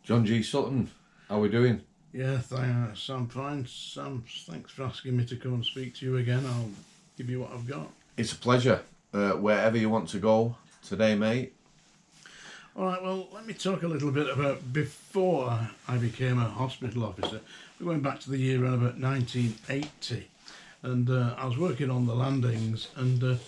John G. Sutton, how are we doing? Yeah, Sam, fine. Sam, thanks for asking me to come and speak to you again. I'll give you what I've got. It's a pleasure. Wherever you want to go today, mate. All right, well, let me talk a little bit about before I became a hospital officer. We're going back to the year around about 1980. And I was working on the landings, and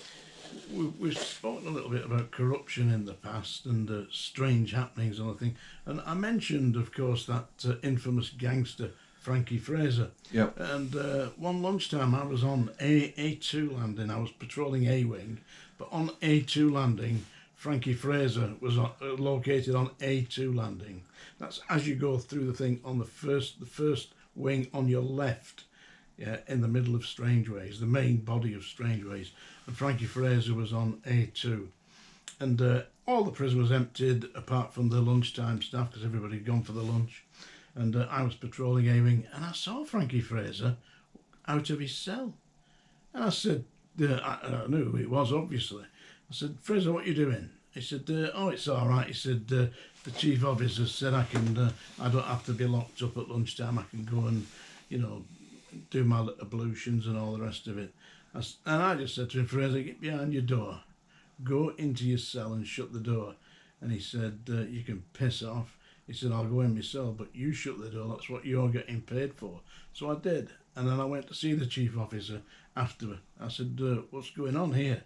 we've spoken a little bit about corruption in the past and strange happenings and all that thing. And I mentioned, of course, that infamous gangster Frankie Fraser. Yep. And one lunchtime I was on A2 landing. I was patrolling A wing, but on A2 landing, Frankie Fraser was located on A2 landing. That's as you go through the thing on the first wing on your left. Yeah, in the middle of Strangeways, the main body of Strangeways, and Frankie Fraser was on A2, and all the prison was emptied apart from the lunchtime staff because everybody had gone for the lunch, and I was patrolling A-wing, and I saw Frankie Fraser out of his cell, and I said, I knew who it was obviously. I said, Fraser, what are you doing? He said, oh, it's all right. He said, the chief officer said I don't have to be locked up at lunchtime. I can go and, do my ablutions and all the rest of it. And I just said to him, Fraser, get behind your door. Go into your cell and shut the door. And he said, you can piss off. He said, I'll go in myself, but you shut the door. That's what you're getting paid for. So I did. And then I went to see the chief officer afterward. I said, what's going on here?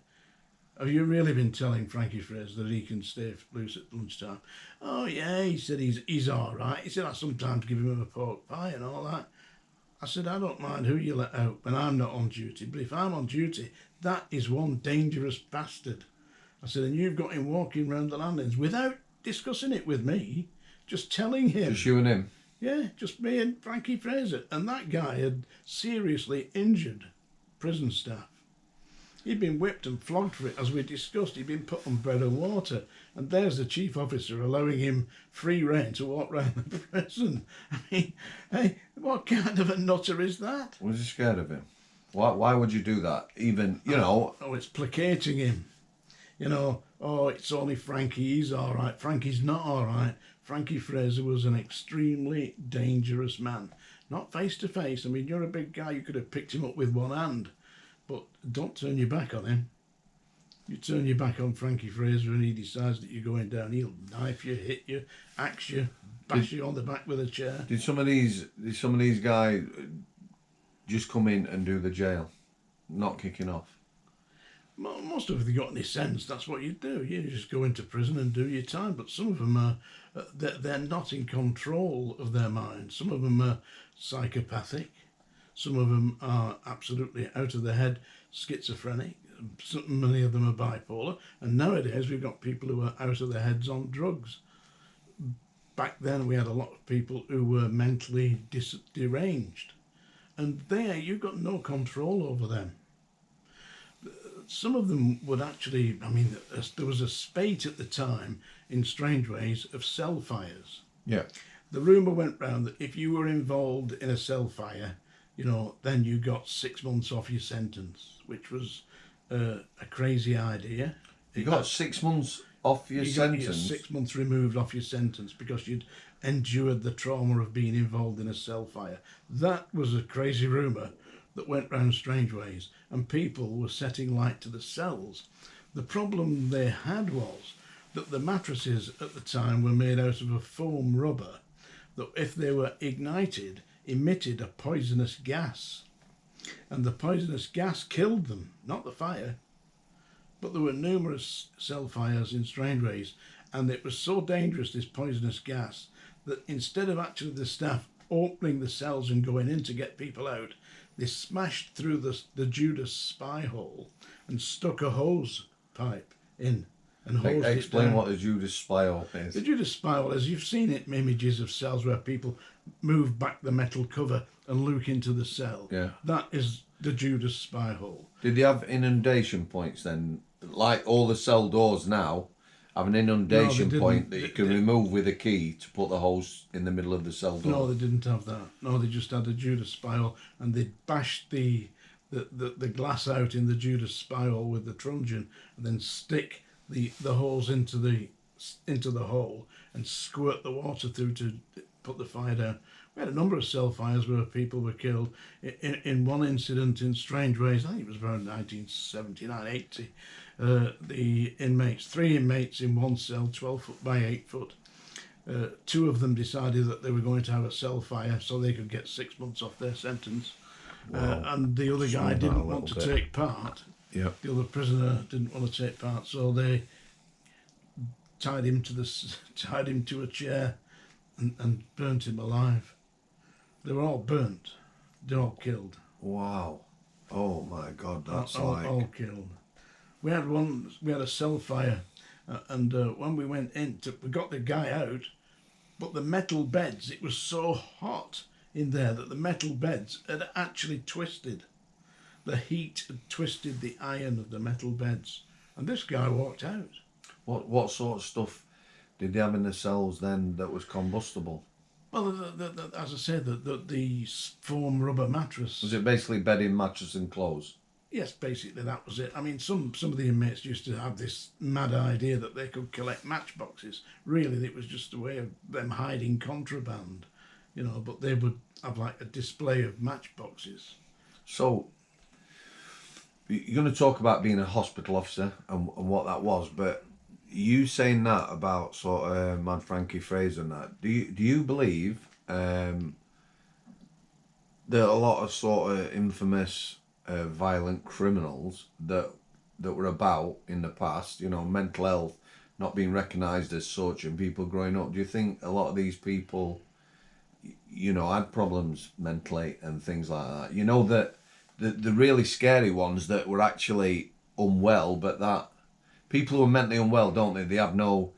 Have you really been telling Frankie Fraser that he can stay loose at lunchtime? Oh, yeah, he said he's all right. He said, I sometimes give him a pork pie and all that. I said, I don't mind who you let out when I'm not on duty, but if I'm on duty, that is one dangerous bastard. I said, and you've got him walking round the landings without discussing it with me, just telling him. Just you and him? Yeah, just me and Frankie Fraser. And that guy had seriously injured prison staff. He'd been whipped and flogged for it, as we discussed. He'd been put on bread and water. And there's the chief officer allowing him free rein to walk round the prison. I mean, hey, what kind of a nutter is that? Was you scared of him? Why would you do that? Even, Oh, it's placating him. Oh, it's only Frankie, he's all right. Frankie's not all right. Frankie Fraser was an extremely dangerous man. Not face to face. I mean, you're a big guy. You could have picked him up with one hand. But don't turn your back on him. You turn your back on Frankie Fraser and he decides that you're going down, he'll knife you, hit you, axe you, bash you on the back with a chair. Did some of these guys just come in and do the jail, not kicking off? Most of them, if they got any sense, that's what you do. You just go into prison and do your time. But some of them are, they're not in control of their mind. Some of them are psychopathic. Some of them are absolutely out of their head, schizophrenic. Many of them are bipolar. And nowadays we've got people who are out of their heads on drugs. Back then we had a lot of people who were mentally deranged. And there you've got no control over them. Some of them would actually, there was a spate at the time in Strangeways of cell fires. Yeah. The rumour went round that if you were involved in a cell fire, then you got 6 months off your sentence, which was a crazy idea. You got 6 months off your sentence? You got 6 months removed off your sentence because you'd endured the trauma of being involved in a cell fire. That was a crazy rumour that went round Strangeways, and people were setting light to the cells. The problem they had was that the mattresses at the time were made out of a foam rubber that, if they were ignited, emitted a poisonous gas, and the poisonous gas killed them, not the fire. But there were numerous cell fires in Strangeways, and it was so dangerous, this poisonous gas, that instead of actually the staff opening the cells and going in to get people out, they smashed through the Judas spy hole and stuck a hose pipe in and hosed it down. Explain what the Judas spy hole is. The Judas spy hole, as you've seen it in images of cells where people move back the metal cover and look into the cell. Yeah. That is the Judas spy hole. Did they have inundation points then? Like all the cell doors now have an inundation point that you can remove with a key to put the hose in the middle of the cell door? No, they didn't have that. No, they just had a Judas spy hole, and they bashed the glass out in the Judas spy hole with the truncheon and then stick the holes into the into the hole and squirt the water through to put the fire down. We had a number of cell fires where people were killed. In one incident in Strangeways, I think it was around 1979, 80, the inmates, 3 inmates in one cell, 12 foot by 8 foot. 2 of them decided that they were going to have a cell fire so they could get 6 months off their sentence. Wow. And the other guy didn't want to take part. Yeah. The other prisoner didn't want to take part, so they tied him to a chair and burnt him alive. They were all burnt. They're all killed. Wow. Oh my God, that's all killed. We had a cell fire, and when we went in, we got the guy out, but the metal beds, it was so hot in there that the metal beds had actually twisted. The heat had twisted the iron of the metal beds, and this guy walked out. What sort of stuff did they have in the cells then that was combustible? Well, as I said, the foam rubber mattress. Was it basically bedding, mattress and clothes? Yes, basically that was it. I mean, some of the inmates used to have this mad idea that they could collect matchboxes. Really, it was just a way of them hiding contraband, you know, but they would have like a display of matchboxes. So, you're going to talk about being a hospital officer and what that was, but you saying that about sort of Mad Frankie Fraser and that, do you believe that a lot of sort of infamous violent criminals that were about in the past, you know, mental health not being recognised as such and people growing up, do you think a lot of these people, you know, had problems mentally and things like that? You know, that the really scary ones that were actually unwell, but that people who are mentally unwell, don't they? They have no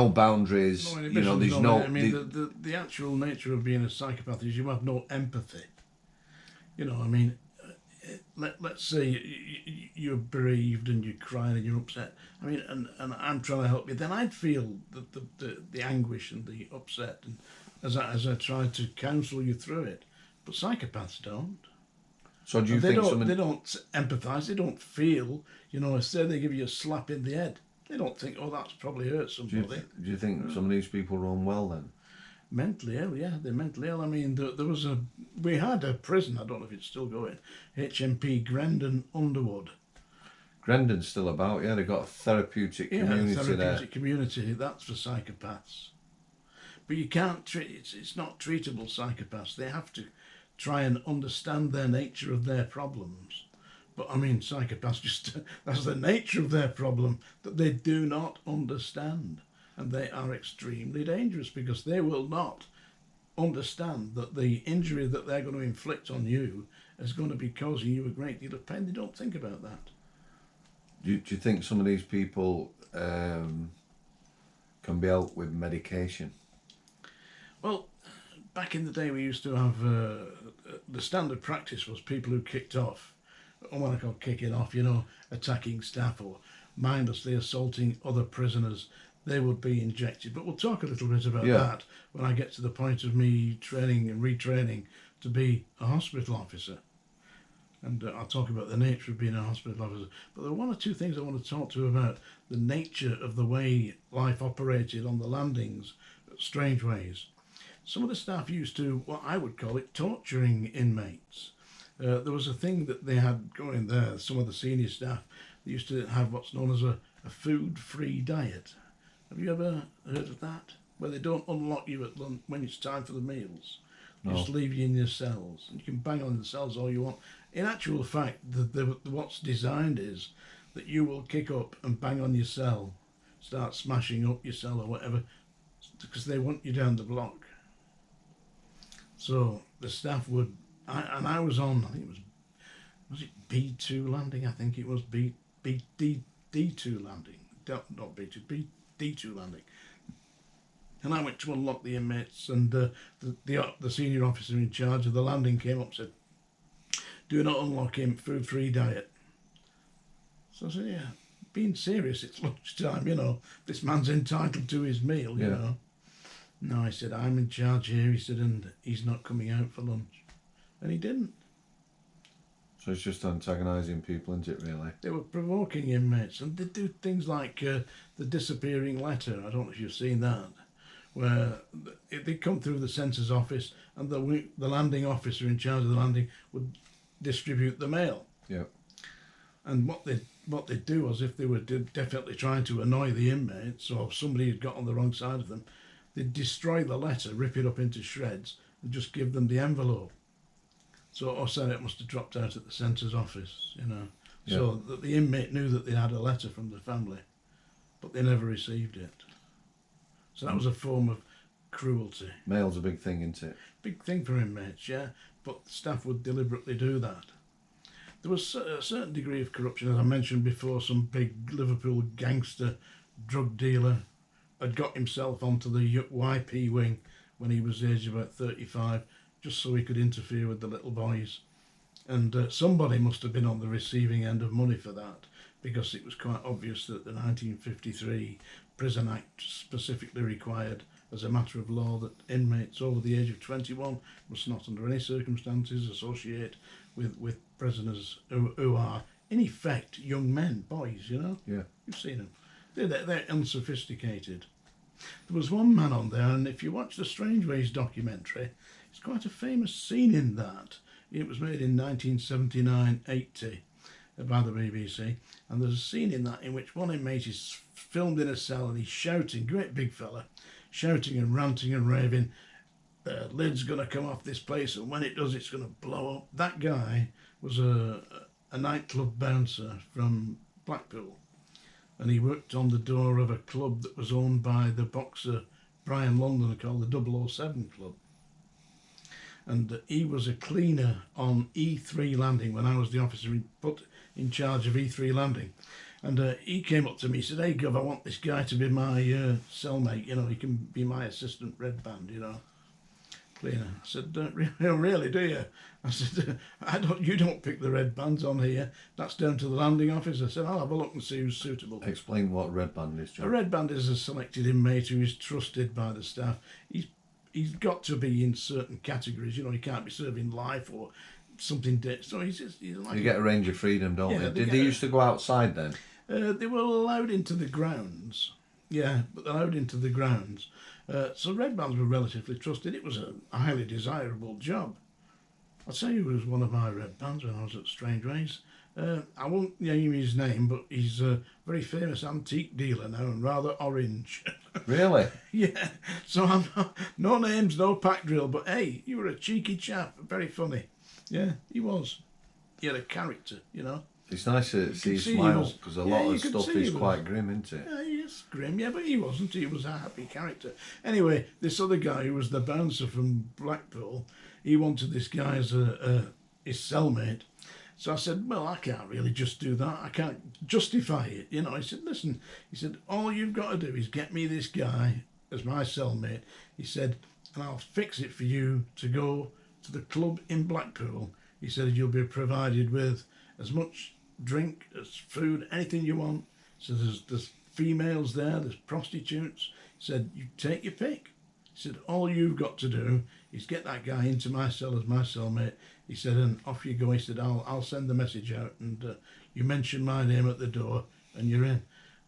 boundaries. No, you know, there's no. I mean, the actual nature of being a psychopath is you have no empathy. You know, I mean, let's say you're bereaved and you're crying and you're upset. I mean, and I'm trying to help you. Then I'd feel the anguish and the upset, and as I try to counsel you through it. But psychopaths don't. So do you think they don't empathise? They don't feel. You know, say they give you a slap in the head, they don't think, oh, that's probably hurt somebody. Do you think some of these people are unwell then? Mentally ill, yeah, they're mentally ill. I mean, we had a prison, I don't know if it's still going, HMP Grendon Underwood. Grendon's still about, yeah, they've got a therapeutic community there. Therapeutic community, that's for psychopaths. But you can't treat, it's not treatable psychopaths. They have to try and understand their nature of their problems. But I mean, psychopaths just, that's the nature of their problem, that they do not understand. And they are extremely dangerous because they will not understand that the injury that they're going to inflict on you is going to be causing you a great deal of pain. They don't think about that. Do you think some of these people can be helped with medication? Well, back in the day we used to have, the standard practice was people who kicked off, or what I call kicking off, you know, attacking staff or mindlessly assaulting other prisoners. They would be injected. But we'll talk a little bit about that when I get to the point of me training and retraining to be a hospital officer. And I'll talk about the nature of being a hospital officer. But there are one or two things I want to talk to you about. The nature of the way life operated on the landings at Strangeways. Some of the staff used to, what I would call it, torturing inmates. There was a thing that they had going there, some of the senior staff, they used to have what's known as a food-free diet. Have you ever heard of that? Where they don't unlock you at lunch when it's time for the meals. They just leave you in your cells. And you can bang on the cells all you want. In actual fact, what's designed is that you will kick up and bang on your cell, start smashing up your cell or whatever, because they want you down the block. So the staff would, I was on, I think was it B2 landing? I think it was D2 landing. Not B2, D2 landing. And I went to unlock the inmates, and the senior officer in charge of the landing came up and said, "Do not unlock him, food-free diet." So I said, yeah, being serious, it's lunchtime, you know, this man's entitled to his meal, you know. No, I said, I'm in charge here, he said, and he's not coming out for lunch. And he didn't. So it's just antagonising people, isn't it, really? They were provoking inmates, and they do things like the disappearing letter. I don't know if you've seen that, where they come through the census office and the landing officer in charge of the landing would distribute the mail. Yeah. And what they do was, if they were definitely trying to annoy the inmates or somebody had got on the wrong side of them, they'd destroy the letter, rip it up into shreds, and just give them the envelope. So also it must have dropped out at the census office, you know. Yeah. So that the inmate knew that they had a letter from the family, but they never received it. So that was a form of cruelty. Mail's a big thing, isn't it? Big thing for inmates, yeah. But staff would deliberately do that. There was a certain degree of corruption, as I mentioned before. Some big Liverpool gangster drug dealer had got himself onto the YP wing when he was the age of about 35, just so he could interfere with the little boys. And somebody must have been on the receiving end of money for that, because it was quite obvious that the 1953 Prison Act specifically required, as a matter of law, that inmates over the age of 21 must not under any circumstances associate with prisoners who are, in effect, young men, boys, you know? Yeah. You've seen them. They're unsophisticated. There was one man on there, and if you watch the Strangeways documentary, it's quite a famous scene in that. It was made in 1979-80 by the BBC, and there's a scene in that in which one inmate is filmed in a cell and he's shouting, great big fella, shouting and ranting and raving, the lid's going to come off this place, and when it does, it's going to blow up. That guy was a nightclub bouncer from Blackpool, and he worked on the door of a club that was owned by the boxer Brian London, called the 007 Club. And he was a cleaner on E3 Landing when I was the officer put in charge of E3 Landing. And he came up to me, he said, "Hey, Gov, I want this guy to be my cellmate, you know, he can be my assistant red band, you know, cleaner." I said, "Really, do you?" I said, you don't pick the red bands on here, that's down to the landing office." I said, "I'll have a look and see who's suitable." Explain what red band is, John. A red band is a selected inmate who is trusted by the staff. He's got to be in certain categories, you know, he can't be serving life or something. So he's like... You get a range of freedom, don't Yeah, they? they Did they used to go outside then? They were allowed into the grounds, yeah, but they're allowed into the grounds. So red bands were relatively trusted. It was a highly desirable job. I'll tell you who was one of my red bands when I was at Strangeways. I won't name his name, but he's a very famous antique dealer now and rather orange. Really? Yeah, so I'm no names, no pack drill, but hey, you were a cheeky chap, very funny. Yeah, he was. He had a character, you know. It's nice to see see he smiles, was- because a yeah, lot you of could stuff see he is was- quite grim, isn't it? Yeah, he is grim, yeah, but he wasn't. He was a happy character. Anyway, this other guy who was the bouncer from Blackpool, he wanted this guy as his cellmate. So I said, "Well, I can't really just do that. I can't justify it, you know." He said, "Listen," he said, "all you've got to do is get me this guy as my cellmate." He said, "and I'll fix it for you to go to the club in Blackpool." He said, "You'll be provided with as much drink, as food, anything you want. So there's females there, there's prostitutes." He said, "You take your pick." He said, "All you've got to do is get that guy into my cell as my cellmate." He said, "And off you go." He said, I'll send the message out, and you mention my name at the door and you're in."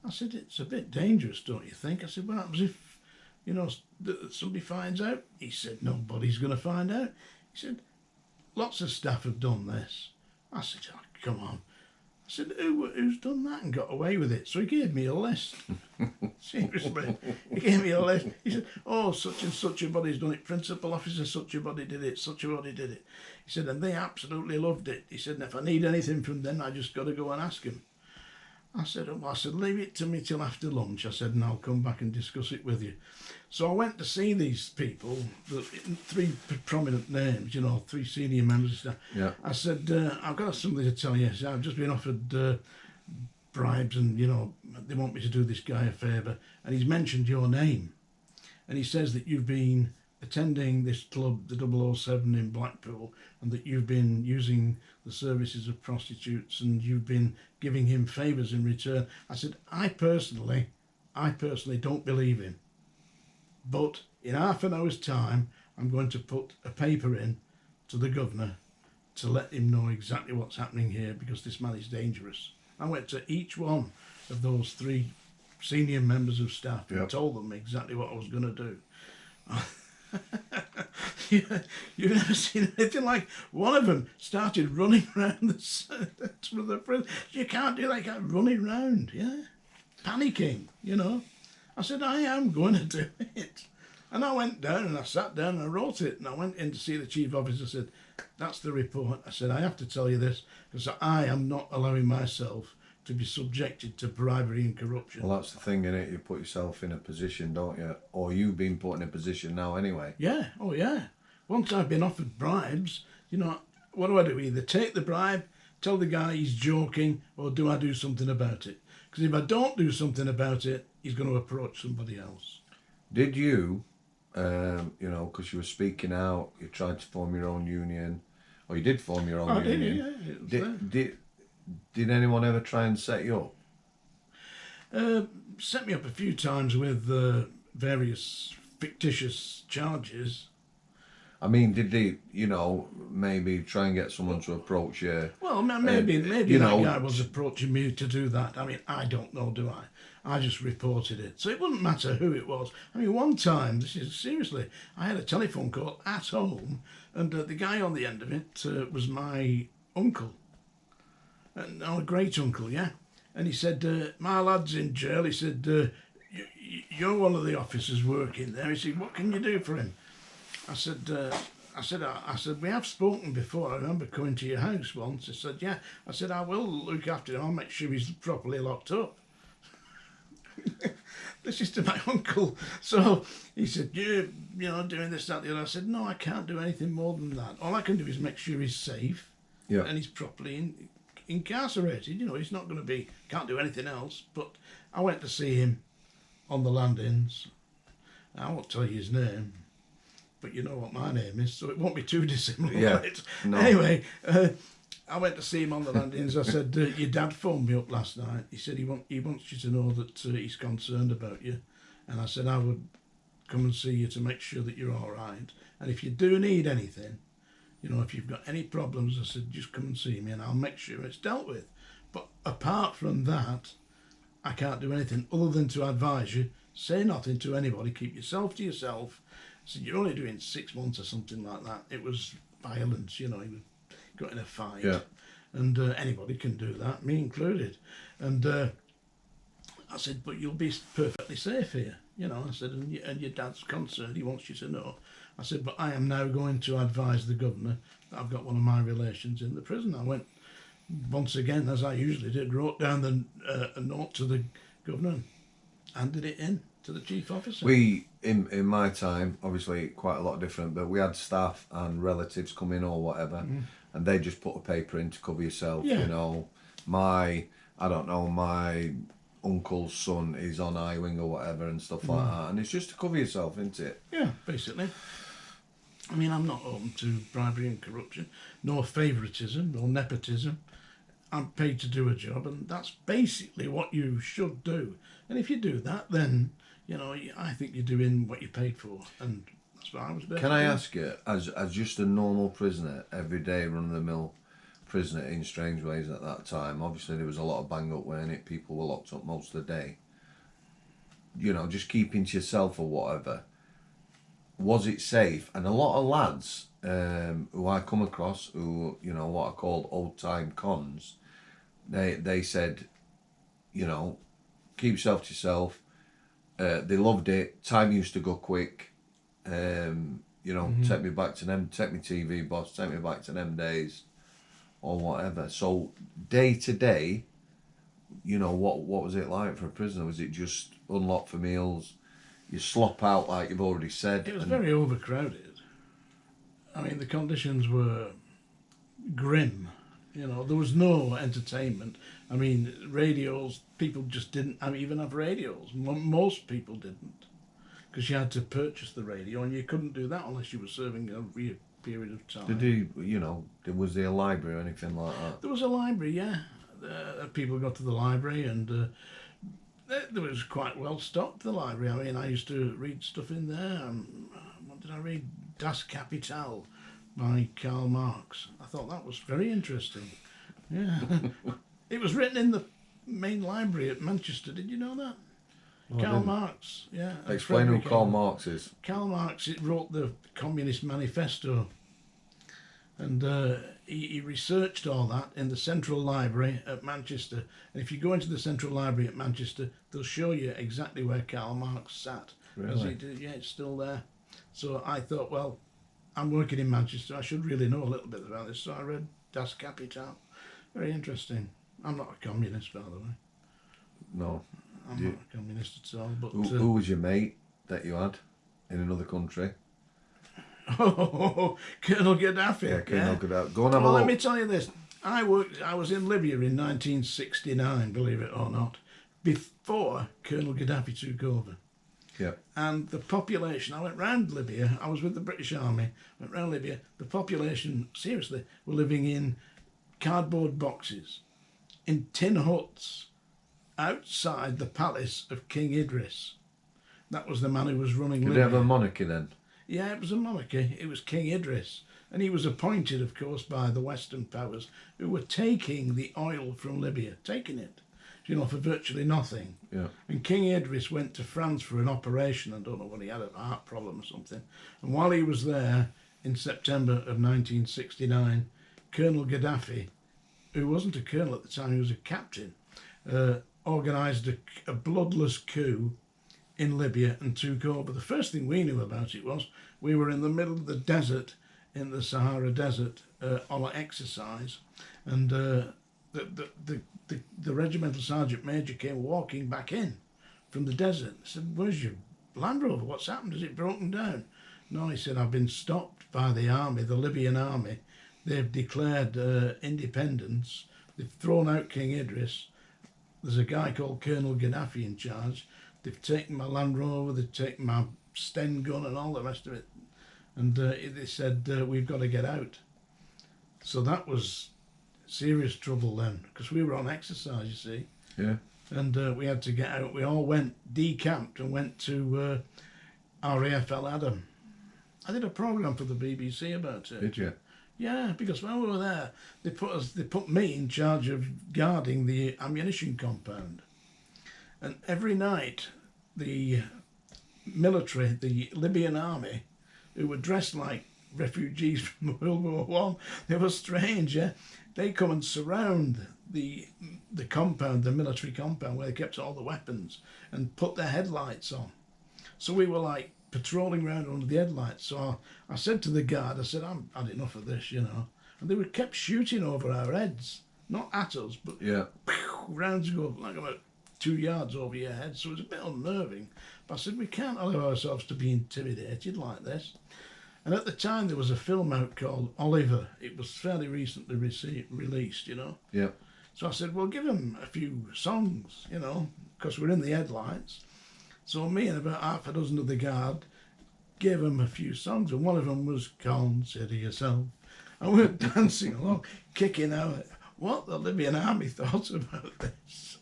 I said, "It's a bit dangerous, don't you think?" I said, "What happens if, you know, somebody finds out?" He said, "Nobody's going to find out." He said, "Lots of staff have done this." I said, "Oh, come on." I said, who's done that and got away with it?" So he gave me a list. Seriously, he gave me a list. He said, "Oh, such and such a body's done it. Principal officer such a body did it. Such a body did it." He said, "And they absolutely loved it." He said, "And if I need anything from them, I just got to go and ask them." I said, "Leave it to me till after lunch." I said, "And I'll come back and discuss it with you." So I went to see these people, the three prominent names, you know, three senior members of staff. Yeah. I said, "I've got something to tell you." So I've just been offered bribes, and, you know, they want me to do this guy a favour. And he's mentioned your name. And he says that you've been attending this club, the 007 in Blackpool, and that you've been using the services of prostitutes and you've been giving him favours in return. I said, I personally don't believe him. But in half an hour's time, I'm going to put a paper in to the governor to let him know exactly what's happening here, because this man is dangerous. I went to each one of those three senior members of staff and Yep. told them exactly what I was going to do. You've never seen anything like. One of them started running around the prison. You can't do that. You can't running around. Yeah, panicking. I said I am going to do it, and I went down and I sat down and I wrote it, and I went in to see the chief officer. I said, "That's the report." I said, "I have to tell you this because I am not allowing myself to be subjected to bribery and corruption." Well, that's the thing, innit? You put yourself in a position, don't you? Or you've been put in a position now anyway. Yeah, oh yeah. Once I've been offered bribes, what do? Either take the bribe, tell the guy he's joking, or do I do something about it? Because if I don't do something about it, he's going to approach somebody else. Did you, because you were speaking out, you tried to form your own union, or you did form your own union. Yeah. It was Did anyone ever try and set you up? Set me up a few times with various fictitious charges. I mean, did they, maybe try and get someone to approach you? Well, maybe that guy was approaching me to do that. I mean, I don't know, do I? I just reported it. So it wouldn't matter who it was. I mean, one time, seriously, I had a telephone call at home, and the guy on the end of it was my uncle. A great uncle, yeah. And he said, "My lad's in jail." He said, "You're one of the officers working there." He said, "What can you do for him?" I said, "We have spoken before. I remember coming to your house once." He said, "Yeah." I said, "I will look after him. I'll make sure he's properly locked up." This is to my uncle. So he said, "You doing this, that, the other." I said, "No, I can't do anything more than that. All I can do is make sure he's safe, and he's properly incarcerated. He's not going to be, can't do anything else." But I went to see him on the landings. I won't tell you his name, but you know what my name is, so it won't be too dissimilar. Yeah, no. Anyway, I went to see him on the landings. I said, "Your dad phoned me up last night. He said he wants you to know that he's concerned about you." And I said, "I would come and see you to make sure that you're all right. And if you do need anything, if you've got any problems," I said, "just come and see me and I'll make sure it's dealt with. But apart from that, I can't do anything other than to advise you, say nothing to anybody, keep yourself to yourself." I said, "You're only doing 6 months or something like that." It was violence, he got in a fight. Yeah. And anybody can do that, me included. And I said, "But you'll be perfectly safe here." I said, and your dad's concerned, he wants you to know. I said, "But I am now going to advise the governor that I've got one of my relations in the prison." I went, once again, as I usually did, wrote down a note to the governor and handed it in to the chief officer. We, in my time, obviously quite a lot different, but we had staff and relatives come in or whatever, and they just put a paper in to cover yourself. Yeah. My uncle's son is on I-wing or whatever and stuff like that, and it's just to cover yourself, isn't it? Yeah, basically. I mean, I'm not open to bribery and corruption, nor favouritism, nor nepotism. I'm paid to do a job, and that's basically what you should do. And if you do that, then, I think you're doing what you're paid for, and that's what I was there. Can I ask you, as just a normal prisoner, everyday run-of-the-mill prisoner in Strangeways at that time, obviously there was a lot of bang-up, weren't it? People were locked up most of the day. Just keeping to yourself or whatever. Was it safe? And a lot of lads who I come across, who, what are called old-time cons, they said, keep yourself to yourself. They loved it. Time used to go quick. Take me back to them, take me TV boss, take me back to them days, or whatever. So day to day, what was it like for a prisoner? Was it just unlocked for meals? You slop out like you've already said. It was very overcrowded. I mean, the conditions were grim. There was no entertainment. I mean, radios, people just didn't even have radios. Most people didn't, because you had to purchase the radio, and you couldn't do that unless you were serving a period of time. Was there a library or anything like that? There was a library, yeah. People got to the library, and there was quite well stocked, the library. I mean, I used to read stuff in there. What did I read? Das Kapital by Karl Marx. I thought that was very interesting. Yeah. It was written in the main library at Manchester. Did you know that? Karl Marx, yeah. Explain who Karl Marx is. Karl Marx wrote the Communist Manifesto, and he researched all that in the Central Library at Manchester. And if you go into the Central Library at Manchester, they'll show you exactly where Karl Marx sat. Really? Yeah, it's still there. So I thought, well, I'm working in Manchester, I should really know a little bit about this. So I read Das Kapital. Very interesting. I'm not a communist, by the way. No. I'm not a communist at all. But who was your mate that you had in another country? Oh, Colonel Gaddafi. Yeah, Colonel Gaddafi. Go and have a Well, look. let me tell you this. I was in Libya in 1969, believe it or not, before Colonel Gaddafi took over. Yeah. And the population, I went round Libya, I was with the British Army, went round Libya, the population, seriously, were living in cardboard boxes, in tin huts, outside the palace of King Idris. That was the man who was running Did Libya. they have a monarchy then? Yeah, it was a monarchy. It was King Idris. And he was appointed, of course, by the Western powers who were taking the oil from Libya, taking it, you know, for virtually nothing. Yeah. And King Idris went to France for an operation. I don't know what he had, a heart problem or something. And while he was there, in September of 1969, Colonel Gaddafi, who wasn't a colonel at the time, he was a captain, organised a bloodless coup in Libya and took over. The first thing we knew about it was we were in the middle of the desert, in the Sahara Desert, on an exercise, and the regimental sergeant major came walking back in from the desert. I said, "Where's your Land Rover? What's happened? Has it broken down?" No, he said, "I've been stopped by the army, the Libyan army. They've declared independence. They've thrown out King Idris. There's a guy called Colonel Gaddafi in charge. They've taken my Land Rover, they've taken my Sten gun and all the rest of it." And they said, "We've got to get out." So that was serious trouble then, because we were on exercise, you see. Yeah. And we had to get out. We all went, decamped, and went to RAF El Adam. I did a programme for the BBC about it. Did you? Yeah, because when we were there, they put me in charge of guarding the ammunition compound. And every night, the military, the Libyan army, who were dressed like refugees from World War One, they were strange, yeah? They come and surround the compound, the military compound, where they kept all the weapons, and put their headlights on. So we were like patrolling around under the headlights. So I said to the guard, I said, "I'm had enough of this, you know." And they were kept shooting over our heads, not at us, but Yeah. rounds go like about 2 yards over your head. So it was a bit unnerving. But I said, "We can't allow ourselves to be intimidated like this." And at the time, there was a film out called Oliver. It was fairly recently released, you know. Yeah. So I said, "Well, give him a few songs, you know, because we're in the headlights." So me and about half a dozen of the guard gave him a few songs, and one of them was "Consider Yourself." And we were dancing along, kicking out. What the Libyan army thought about this,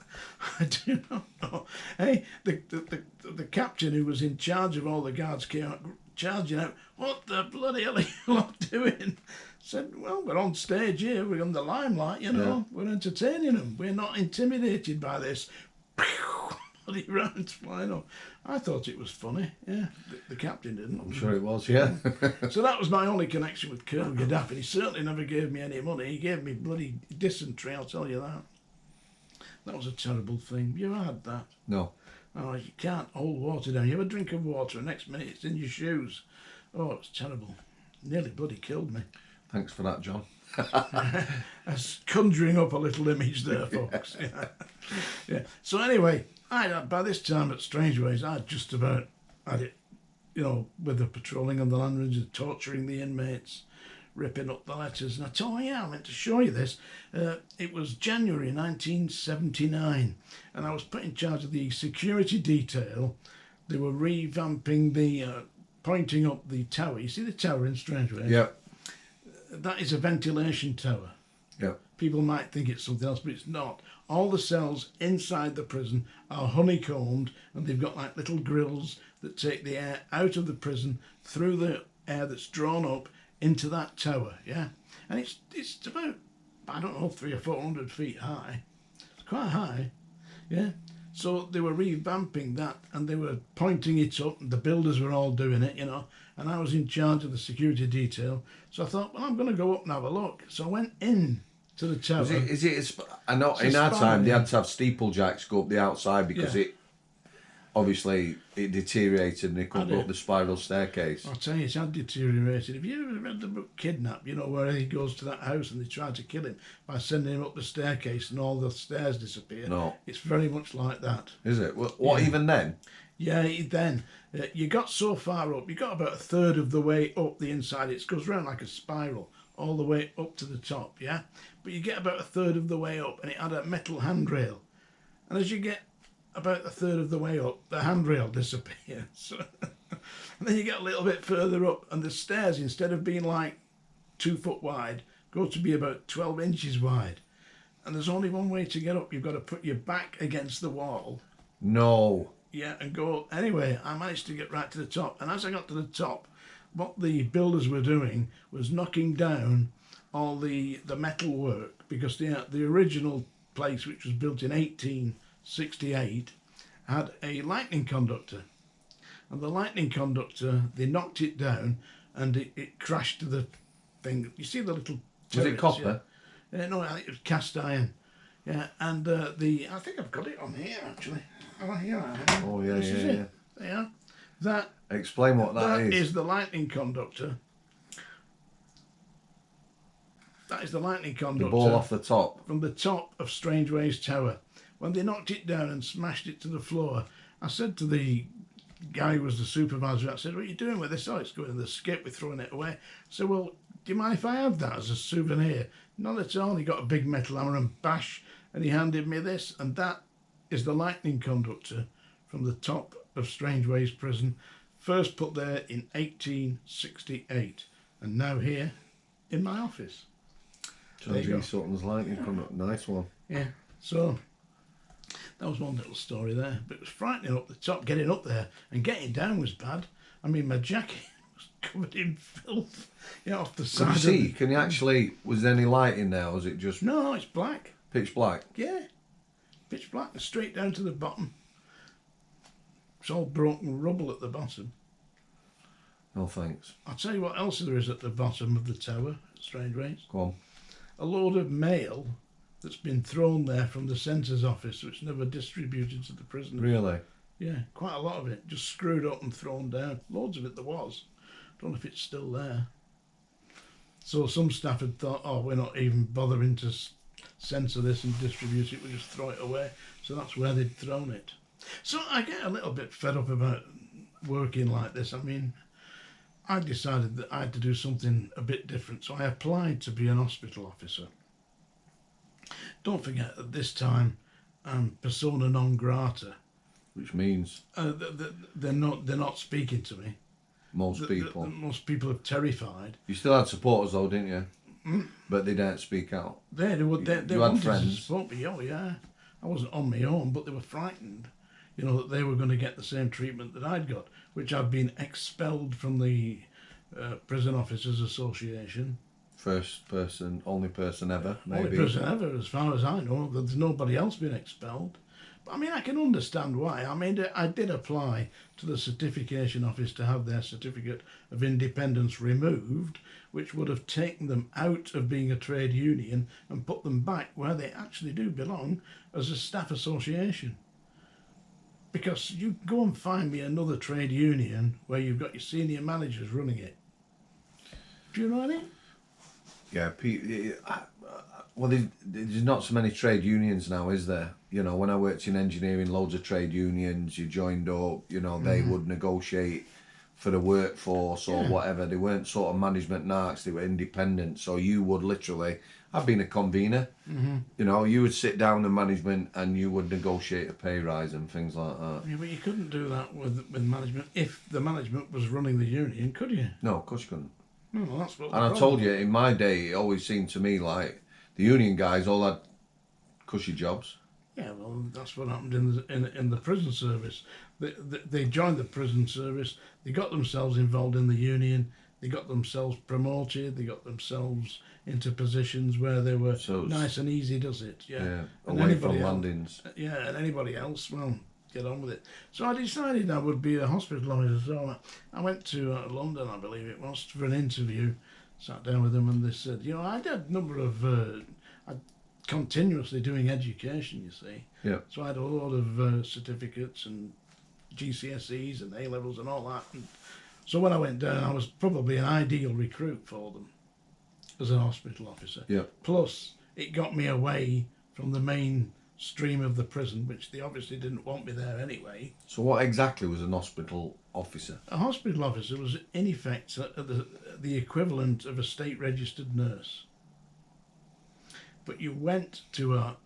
I do not know. Hey, the captain who was in charge of all the guards came out charging out. "What the bloody hell are you lot doing?" Said, "Well, we're on stage here, we're on the limelight, you know, we're entertaining them. We're not intimidated by this." Bloody rounds flying off. I thought it was funny, yeah. The captain didn't. I'm sure it was, yeah. So that was my only connection with Colonel Gaddafi. He certainly never gave me any money. He gave me bloody dysentery, I'll tell you that. That was a terrible thing. You ever had that? No. Oh, you can't hold water down. You have a drink of water, and next minute it's in your shoes. Oh, it's terrible. Nearly bloody killed me. Thanks for that, John. That's conjuring up a little image there, folks. Yeah. Yeah. So anyway, by this time at Strangeways, I'd just about had it, you know, with the patrolling on the land ranges, torturing the inmates, ripping up the letters. And I told you, I meant to show you this. It was January 1979, and I was put in charge of the security detail. They were revamping the, pointing up the tower. You see the tower in Strangeways? Yeah. That is a ventilation tower. Yeah. People might think it's something else, but it's not. All the cells inside the prison are honeycombed, and they've got like little grills that take the air out of the prison through the air that's drawn up into that tower, yeah? And it's about, I don't know, 300 or 400 feet high. It's quite high, yeah? So they were revamping that, and they were pointing it up, and the builders were all doing it, you know, and I was in charge of the security detail. So I thought, well, I'm going to go up and have a look. So I went in to the tower. I know in our time they had to have steeplejacks go up the outside because it deteriorated and they couldn't go up the spiral staircase. I'll tell you, it had deteriorated. Have you ever read the book Kidnap? You know, where he goes to that house and they try to kill him by sending him up the staircase and all the stairs disappear? No. It's very much like that. Is it? What, even then? Yeah, then you got so far up, you got about a third of the way up the inside. It goes round like a spiral all the way up to the top, yeah? But you get about a third of the way up and it had a metal handrail. And as you get about a third of the way up, the handrail disappears. And then you get a little bit further up and the stairs, instead of being like 2 foot wide, go to be about 12 inches wide. And there's only one way to get up. You've got to put your back against the wall. No. Yeah, and go up. Anyway, I managed to get right to the top. And as I got to the top, what the builders were doing was knocking down all the metal work, because the original place, which was built in 1868, had a lightning conductor. And the lightning conductor, they knocked it down and it crashed to the thing. You see the little turrets? Was it copper? Yeah? No, I think it was cast iron. Yeah, and I think I've got it on here actually. Oh, here I am. Oh, yeah, This is yeah. it. Yeah. That Explain what that is. That is the lightning conductor. That is the lightning conductor. The ball off the top. From the top of Strangeways Tower. When they knocked it down and smashed it to the floor, I said to the guy who was the supervisor, I said, what are you doing with this? Oh, it's going in the skip, we're throwing it away. I said, well, do you mind if I have that as a souvenir? Not at all. He got a big metal hammer and bash, and he handed me this, and that is the lightning conductor from the top of Strangeways Prison, first put there in 1868, and now here in my office. John G. Sutton's lightning conductor. Nice one. Yeah, so that was one little story there, but it was frightening up the top. Getting up there and getting down was bad. I mean, my jacket was covered in filth, off the side. Can you actually, was there any light in there, or was it just... No, it's black. Pitch black? Yeah, pitch black, and straight down to the bottom. It's all broken rubble at the bottom. No thanks. I'll tell you what else there is at the bottom of the tower, Strangeways. Go on. A load of mail that's been thrown there from the censor's office, which never distributed to the prisoners. Really? Yeah, quite a lot of it, just screwed up and thrown down. Loads of it there was. Don't know if it's still there. So some staff had thought, oh, we're not even bothering to censor this and distribute it, we'll just throw it away. So that's where they'd thrown it. So I get a little bit fed up about working like this. I mean, I decided that I had to do something a bit different, so I applied to be an hospital officer. Don't forget, at this time, I'm persona non grata. Which means? They're not speaking to me. Most people. Most people are terrified. You still had supporters though, didn't you? Mm. But they didn't speak out. They you wanted had friends. to support me. Oh yeah, I wasn't on my own, but they were frightened. That they were going to get the same treatment that I'd got, which I'd been expelled from the Prison Officers Association. First person, only person ever, maybe. Only person ever, as far as I know. There's nobody else been expelled. But I mean, I can understand why. I mean, I did apply to the certification office to have their certificate of independence removed, which would have taken them out of being a trade union and put them back where they actually do belong, as a staff association. Because you go and find me another trade union where you've got your senior managers running it. Do you know what I mean? Yeah, well, there's not so many trade unions now, is there? When I worked in engineering, loads of trade unions, you joined up, they would negotiate for the workforce or whatever. They weren't sort of management narcs, they were independent. So you would literally, I've been a convener, you would sit down with management and you would negotiate a pay rise and things like that. Yeah, but you couldn't do that with management if the management was running the union, could you? No, of course you couldn't. No, well, that's what. And I told you, in my day, it always seemed to me like the union guys all had cushy jobs. Yeah, well, that's what happened in the prison service. They joined the prison service, they got themselves involved in the union, They got themselves promoted. They got themselves into positions where they were So it's- nice and easy. Does it? Yeah. Yeah, And away from anybody else- landings. Yeah, and anybody else, well, get on with it. So I decided I would be a hospital officer. So I went to London, I believe it was, for an interview. Sat down with them, and they said, you know, I did a number of, I'm continuously doing education, you see. Yeah. So I had a lot of certificates and GCSEs and A levels and all that. And so when I went down, I was probably an ideal recruit for them as a hospital officer. Yeah. Plus, it got me away from the main stream of the prison, which they obviously didn't want me there anyway. So what exactly was an hospital officer? A hospital officer was in effect the equivalent of a state registered nurse. But you went to a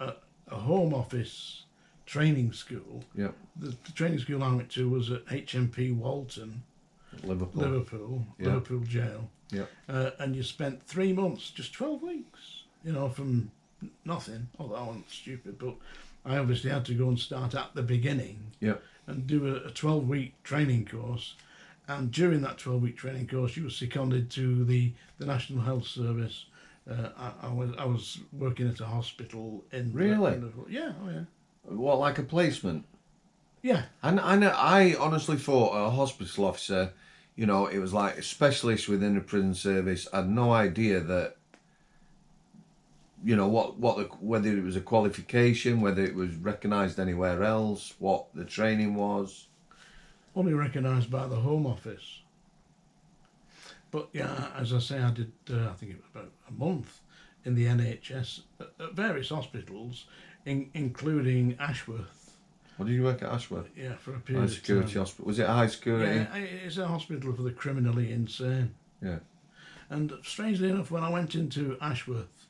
home office training school. Yeah. The training school I went to was at HMP Walton, Liverpool. Yeah. Liverpool jail. Yeah. And you spent 3 months, just 12 weeks, you know, from nothing. Although I wasn't stupid, but I obviously had to go and start at the beginning. Yeah. And do a 12-week training course. And during that 12-week training course, you were seconded to the National Health Service. I was working at a hospital in... Really? Yeah, oh yeah. What, like a placement? Yeah. And I honestly thought a hospital officer, you know, it was like a specialist within the prison service. I had no idea that, you know, whether it was a qualification, whether it was recognised anywhere else, what the training was. Only recognised by the Home Office. But yeah, as I say, I did, I think it was about a month in the NHS at various hospitals, including Ashworth. What did you work at Ashworth? Yeah, for a High period of security time. hospital. Was it a high security? Yeah, it's a hospital for the criminally insane. Yeah. And strangely enough, when I went into Ashworth,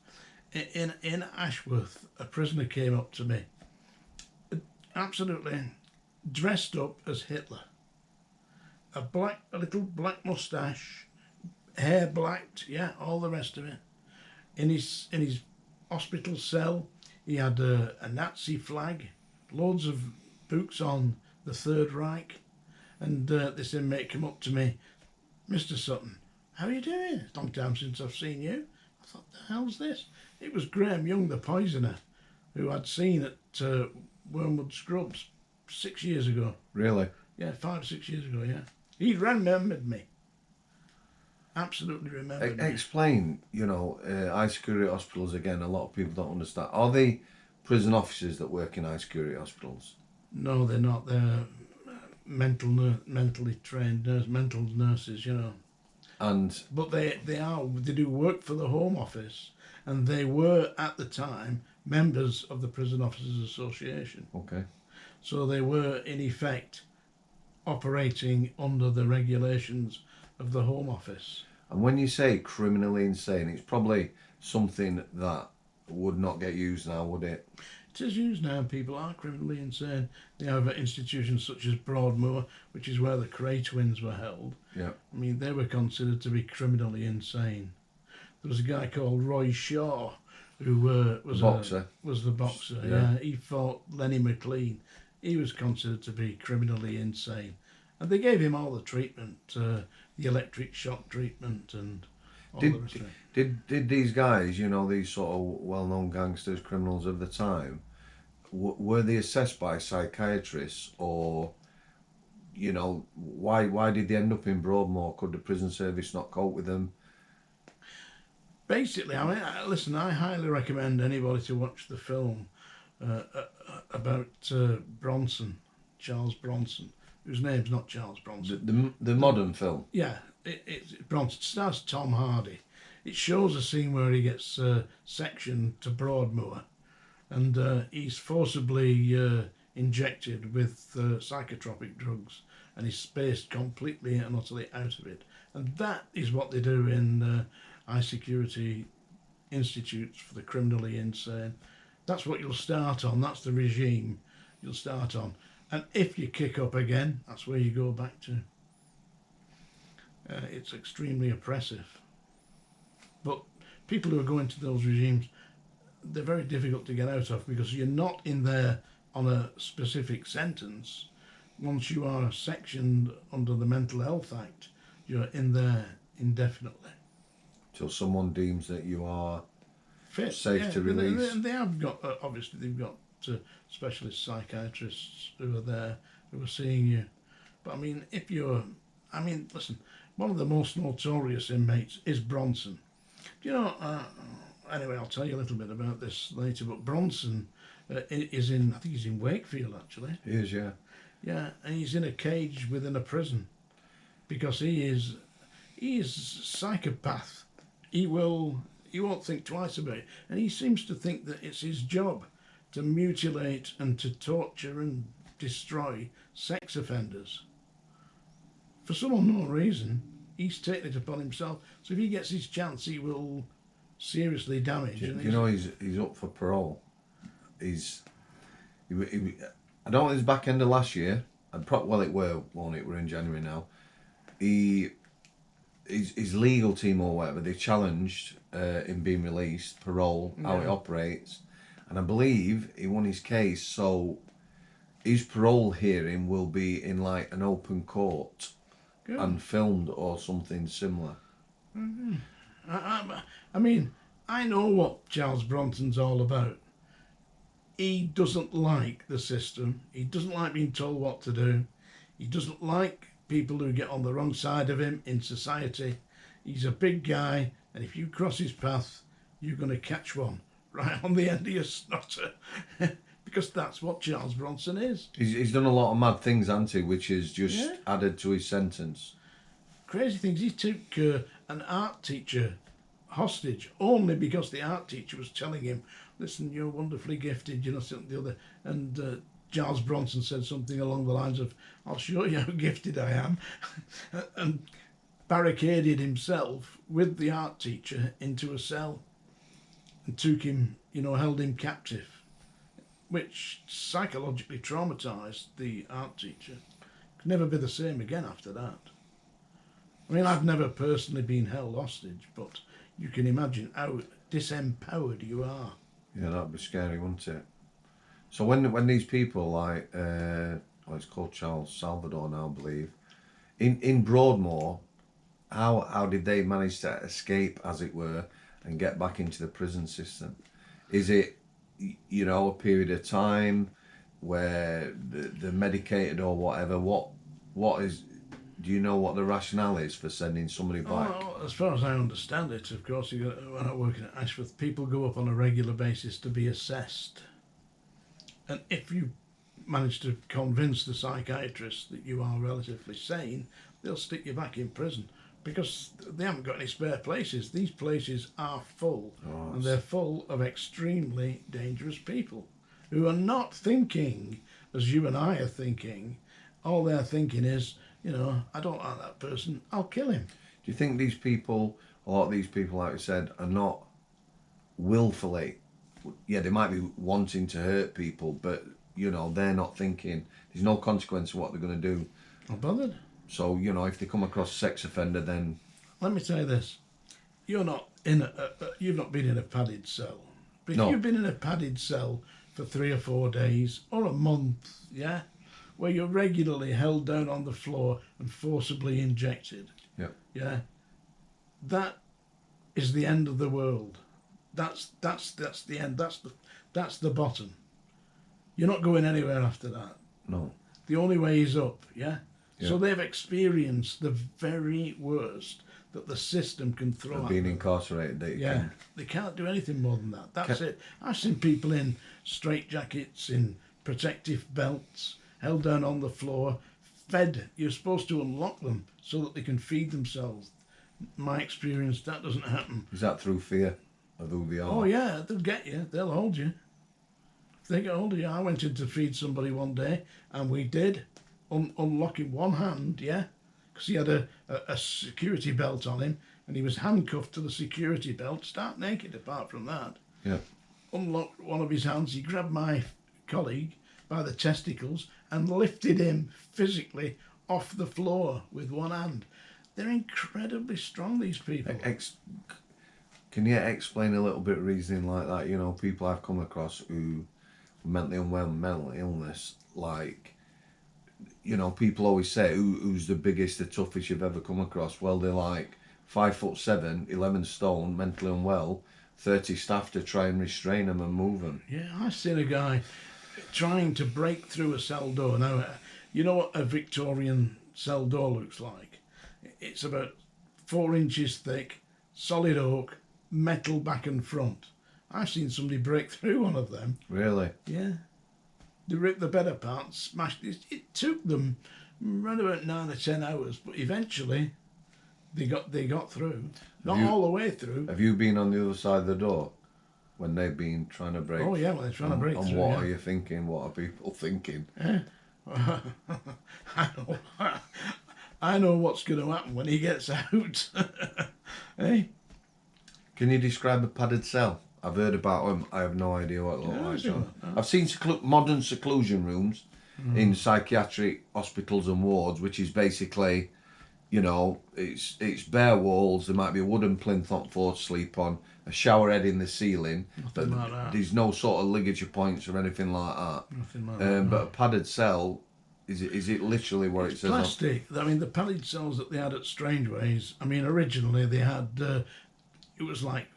in Ashworth, a prisoner came up to me, absolutely dressed up as Hitler. A little black moustache, hair blacked, yeah, all the rest of it. In his hospital cell, he had a Nazi flag, loads of books on the Third Reich, and this inmate came up to me, Mr. Sutton, how are you doing? It's a long time since I've seen you. I thought, the hell's this? It was Graham Young, the poisoner, who I'd seen at Wormwood Scrubs 6 years ago. Really? Yeah, 5 or 6 years ago, yeah. He remembered me. Absolutely remembered me. Explain, you know, high security hospitals again. A lot of people don't understand. Are they prison officers that work in high security hospitals? No, they're not. They're mentally trained mental nurses, you know. And But they do work for the Home Office, and they were at the time members of the Prison Officers Association. okay, So they were in effect operating under the regulations of the Home Office. and when you say criminally insane, it's probably something that would not get used now, would it? It is used now. People are criminally insane. They have institutions such as Broadmoor, which is where the Cray twins were held. Yeah. I mean, they were considered to be criminally insane. There was a guy called Roy Shaw, who was The boxer. Was the boxer. Yeah. Yeah, he fought Lenny McLean. He was considered to be criminally insane, and they gave him all the treatment, the electric shock treatment, and all the rest of it. Did these guys, you know, these sort of well-known gangsters, criminals of the time, were they assessed by psychiatrists, or, you know, why did they end up in Broadmoor? Could the prison service not cope with them? Basically, I mean, listen, I highly recommend anybody to watch the film about Bronson, Charles Bronson, whose name's not Charles Bronson. The modern film. Yeah, it's Bronson. It stars Tom Hardy. It shows a scene where he gets sectioned to Broadmoor, and he's forcibly injected with psychotropic drugs, and he's spaced completely and utterly out of it. And that is what they do in high security institutes for the criminally insane. That's what you'll start on. That's the regime you'll start on. And if you kick up again, that's where you go back to. It's extremely oppressive. But people who are going to those regimes, they're very difficult to get out of, because you're not in there on a specific sentence. Once you are sectioned under the Mental Health Act, you're in there indefinitely. Till someone deems that you are Fit, safe to release. They have got, obviously, they've got specialist psychiatrists who are there, who are seeing you. But listen, one of the most notorious inmates is Bronson. Do you know, anyway, I'll tell you a little bit about this later, but Bronson is I think he's in Wakefield, actually. He is, yeah. Yeah, and he's in a cage within a prison because he is psychopath. He won't think twice about it, and he seems to think that it's his job to mutilate and to torture and destroy sex offenders. For some unknown reason, he's taken it upon himself. So if he gets his chance, he will seriously damage. Do you know he's up for parole? I don't know, it was back end of last year. Well, it won't it? We're in January now. His legal team or whatever, they challenged him being released, parole, how it operates, and I believe he won his case. So his parole hearing will be in like an open court. Good. And filmed or something similar. Mm-hmm. I know what Charles Bronson's all about. He doesn't like the system. He doesn't like being told what to do. He doesn't like people who get on the wrong side of him in society. He's a big guy, and if you cross his path, you're going to catch one right on the end of your snotter. Because that's what Charles Bronson is. He's done a lot of mad things, hasn't he, which is just added to his sentence. Crazy things. He took an art teacher hostage only because the art teacher was telling him, listen, you're wonderfully gifted, you know, something the other. And Charles Bronson said something along the lines of, I'll show you how gifted I am. And barricaded himself with the art teacher into a cell and took him, held him captive, which psychologically traumatised the art teacher. Could never be the same again after that. I've never personally been held hostage, but you can imagine how disempowered you are. Yeah, that'd be scary, wouldn't it? So when these people like, it's called Charles Salvador now, I believe, in Broadmoor, how did they manage to escape, as it were, and get back into the prison system? Is it, a period of time where they're medicated or whatever? What is? Do you know what the rationale is for sending somebody back? Well, as far as I understand it, of course, when I'm working at Ashworth, people go up on a regular basis to be assessed. And if you manage to convince the psychiatrist that you are relatively sane, they'll stick you back in prison because they haven't got any spare places. These places are full, and they're full of extremely dangerous people who are not thinking as you and I are thinking. All they're thinking is, I don't like that person, I'll kill him. Do you think these people, a lot of these people, like I said, are not willfully, they might be wanting to hurt people, but, they're not thinking, there's no consequence of what they're going to do. Not bothered. So, if they come across a sex offender, then... Let me tell you this. You've not been in a padded cell. But if you've been in a padded cell for 3 or 4 days, or a month, where you're regularly held down on the floor and forcibly injected. Yeah. That is the end of the world. That's the end. That's the bottom. You're not going anywhere after that. No. The only way is up. Yeah. So they've experienced the very worst that the system can throw at them. Being incarcerated. They can't do anything more than that. That's it. I've seen people in straitjackets, in protective belts, held down on the floor, fed. You're supposed to unlock them so that they can feed themselves. My experience, that doesn't happen. Is that through fear of who they are? Oh yeah, they'll get you. They'll hold you. If they get hold of you, I went in to feed somebody one day, and we did. Unlocking one hand, because he had a security belt on him, and he was handcuffed to the security belt, stark naked apart from that. Yeah. Unlocked one of his hands, he grabbed my colleague by the testicles and lifted him physically off the floor with one hand. They're incredibly strong, these people. Can you explain a little bit of reasoning like that? People I've come across who mentally unwell, mental illness, like, people always say, who's the biggest, the toughest you've ever come across? Well, they're like 5'7", 11 stone, mentally unwell, 30 staff to try and restrain them and move them. Yeah, I seen a guy trying to break through a cell door. Now, you know what a Victorian cell door looks like? It's about 4 inches thick, solid oak, metal back and front. I've seen somebody break through one of them. Really? Yeah. They ripped the bed apart, smashed it. It took them around about 9 or 10 hours, but eventually they got through. Not all the way through. Have you been on the other side of the door when they've been trying to break? Oh yeah, well they're trying to break through. And what yeah. are you thinking? What are people thinking? I know what's going to happen when he gets out. Hey? Can you describe a padded cell? I've heard about them. I have no idea what it looks like. So. I've seen modern seclusion rooms in psychiatric hospitals and wards, which is basically, you know, it's bare walls. There might be a wooden plinth on floor to sleep on, a shower head in the ceiling. Nothing like that. There's no sort of ligature points or anything like that. Nothing like that. But a padded cell, is it literally what it says? Plastic. I mean, the padded cells that they had at Strangeways. I mean, originally they had. It was like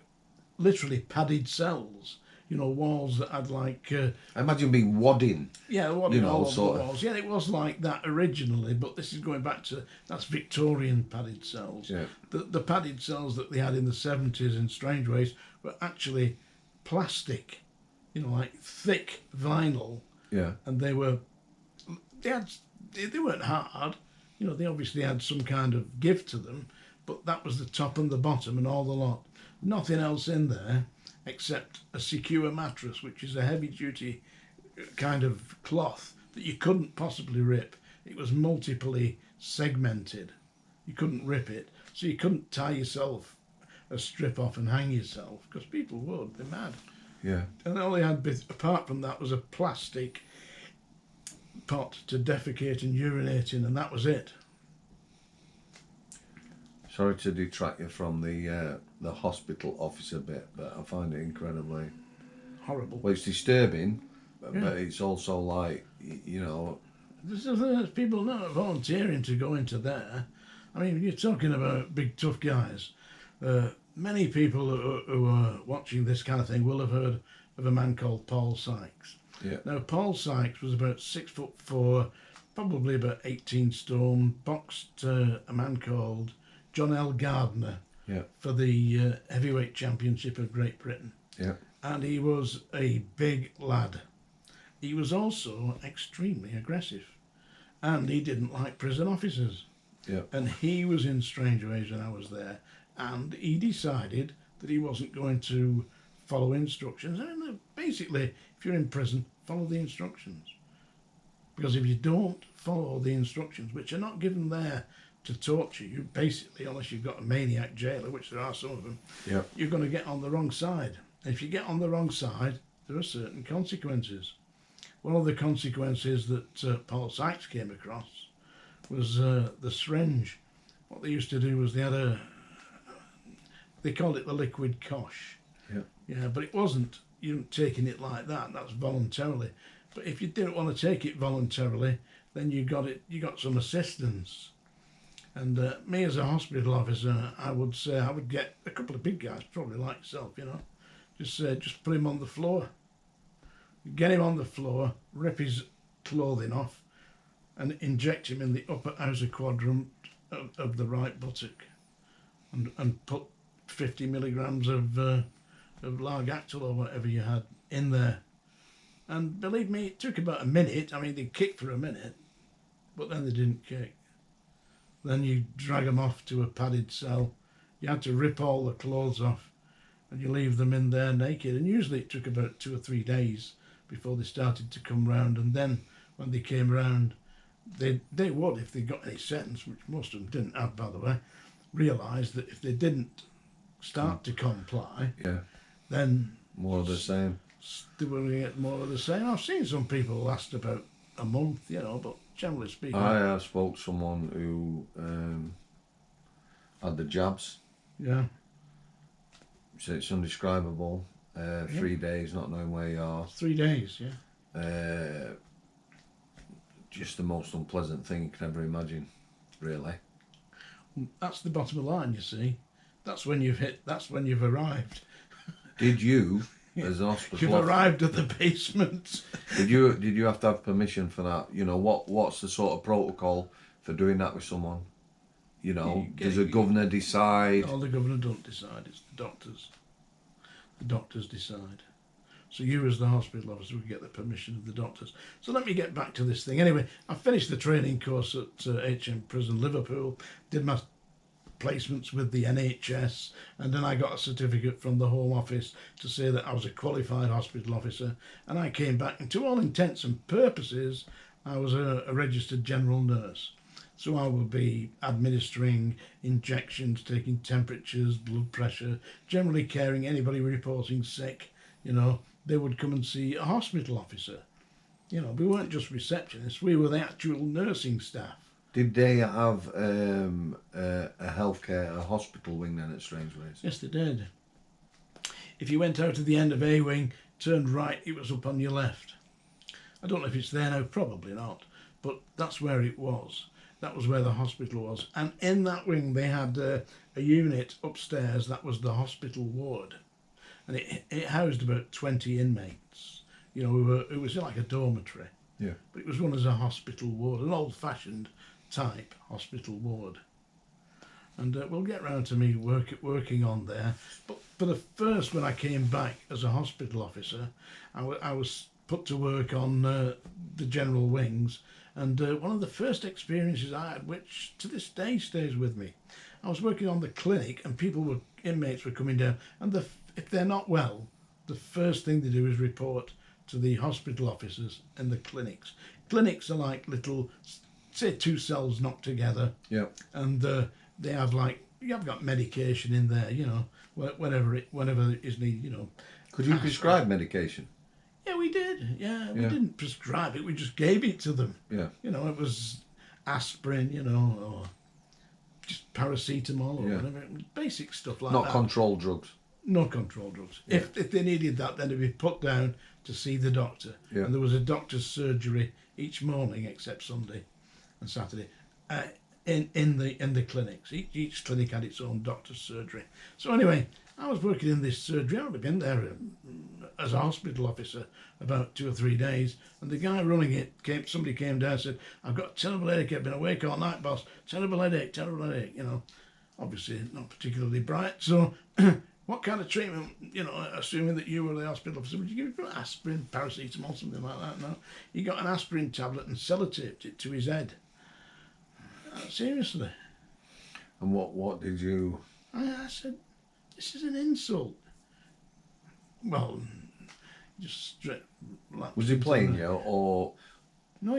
literally padded cells. You know, walls that had like. I imagine being wadding. Yeah, wadding you know, all over sort the of. walls. Yeah, it was like that originally, but this is going back to that's Victorian padded cells. Yeah. The padded cells that they had in the 70s in Strangeways were actually plastic. You know, like thick vinyl. Yeah. And they weren't hard. You know, they obviously had some kind of give to them, but that was the top and the bottom and all the lot. Nothing else in there except a secure mattress, which is a heavy duty kind of cloth that you couldn't possibly rip. It was multiply segmented. You couldn't rip it, so you couldn't tie yourself a strip off and hang yourself, because people would, they're mad. Yeah. And all they had, apart from that, was a plastic pot to defecate and urinate in, and that was it. Sorry to detract you from the hospital officer bit, but I find it incredibly Horrible. Well, it's disturbing, but it's also like, you know. There's people not volunteering to go into there. I mean, you're talking about big tough guys. Many people who are watching this kind of thing will have heard of a man called Paul Sykes. Yeah. Now, Paul Sykes was about 6'4", probably about 18 stone, boxed a man called John L. Gardner for the heavyweight championship of Great Britain. Yeah. And he was a big lad. He was also extremely aggressive. And he didn't like prison officers. Yeah. And he was in Strangeways when I was there. And he decided that he wasn't going to follow instructions. I mean, basically, if you're in prison, follow the instructions. Because if you don't follow the instructions, which are not given there to torture you, basically, unless you've got a maniac jailer, which there are some of them, you're going to get on the wrong side. And if you get on the wrong side, there are certain consequences. One of the consequences that Paul Sykes came across was the syringe. What they used to do was they called it the liquid Cosh. Yeah. Yeah, but it wasn't, you weren't taking it like that, that's voluntarily. But if you didn't want to take it voluntarily, then you got some assistance. And me as a hospital officer, I would say I would get a couple of big guys, probably like yourself, you know, just put him on the floor. Get him on the floor, rip his clothing off, and inject him in the upper outer quadrant of the right buttock, and put 50 milligrams of Largactil or whatever you had in there. And believe me, it took about a minute. I mean, they kicked for a minute, but then they didn't kick. Then you drag them off to a padded cell. You had to rip all the clothes off, and you leave them in there naked. And usually it took about 2 or 3 days before they started to come round. And then when they came round, they would, if they got any sentence, which most of them didn't have, by the way, realise that if they didn't start to comply, then more of the same. They were going to get more of the same. I've seen some people last about a month, you know, but generally speaking, I have spoke to someone who had the jabs. Yeah. So it's undescribable. 3 days, not knowing where you are. 3 days, yeah. Just the most unpleasant thing you can ever imagine, really. That's the bottom of the line, you see. That's when you've hit. That's when you've arrived. Did you, as an You've hospital, arrived at the basement. did you have to have permission for that? You know, what's the sort of protocol for doing that with someone? You know, does a governor decide? No, the governor don't decide. It's the doctors. The doctors decide. So you, as the hospital officer, would get the permission of the doctors. So let me get back to this thing. Anyway, I finished the training course at HM Prison Liverpool. Did my placements with the NHS, and then I got a certificate from the Home Office to say that I was a qualified hospital officer, and I came back, and to all intents and purposes I was a registered general nurse. So I will be administering injections, taking temperatures, blood pressure, generally caring anybody reporting sick. You know, they would come and see a hospital officer. You know, we weren't just receptionists, we were the actual nursing staff. Did they have a healthcare, a hospital wing then at Strangeways? Yes, they did. If you went out to the end of A wing, turned right, it was up on your left. I don't know if it's there now, probably not, but that's where it was. That was where the hospital was. And in that wing, they had a unit upstairs that was the hospital ward. And it housed about 20 inmates. You know, it was like a dormitory. Yeah. But it was run as a hospital ward, an old-fashioned type hospital ward. And we'll get round to me working on there. But for the first, when I came back as a hospital officer, I was put to work on the general wings. And one of the first experiences I had, which to this day stays with me, I was working on the clinic, and inmates were coming down, and if they're not well, the first thing they do is report to the hospital officers in the clinics. Clinics are like little, say, 2 cells knocked together. Yeah. And they have you have got medication in there, you know, whenever it is needed, you know. Could you prescribe medication? Yeah, we did. Yeah, we didn't prescribe it. We just gave it to them. Yeah. You know, it was aspirin, you know, or just paracetamol or whatever. Basic stuff like that. Not controlled drugs. No controlled drugs. Yeah. If they needed that, then it'd be put down to see the doctor. Yeah. And there was a doctor's surgery each morning, except Sunday and Saturday, in the clinics. Each clinic had its own doctor's surgery. So anyway, I was working in this surgery. I'd been there as a hospital officer about 2 or 3 days, and the guy running it somebody came down and said, "I've got a terrible headache. I've been awake all night, boss. Terrible headache, you know. Obviously not particularly bright. So what kind of treatment, you know, assuming that you were the hospital officer, would you give him aspirin, paracetamol, something like that? No. He got an aspirin tablet and sellotaped it to his head. Seriously. And what did you... I said, this is an insult. Well, just was he playing you, or... No,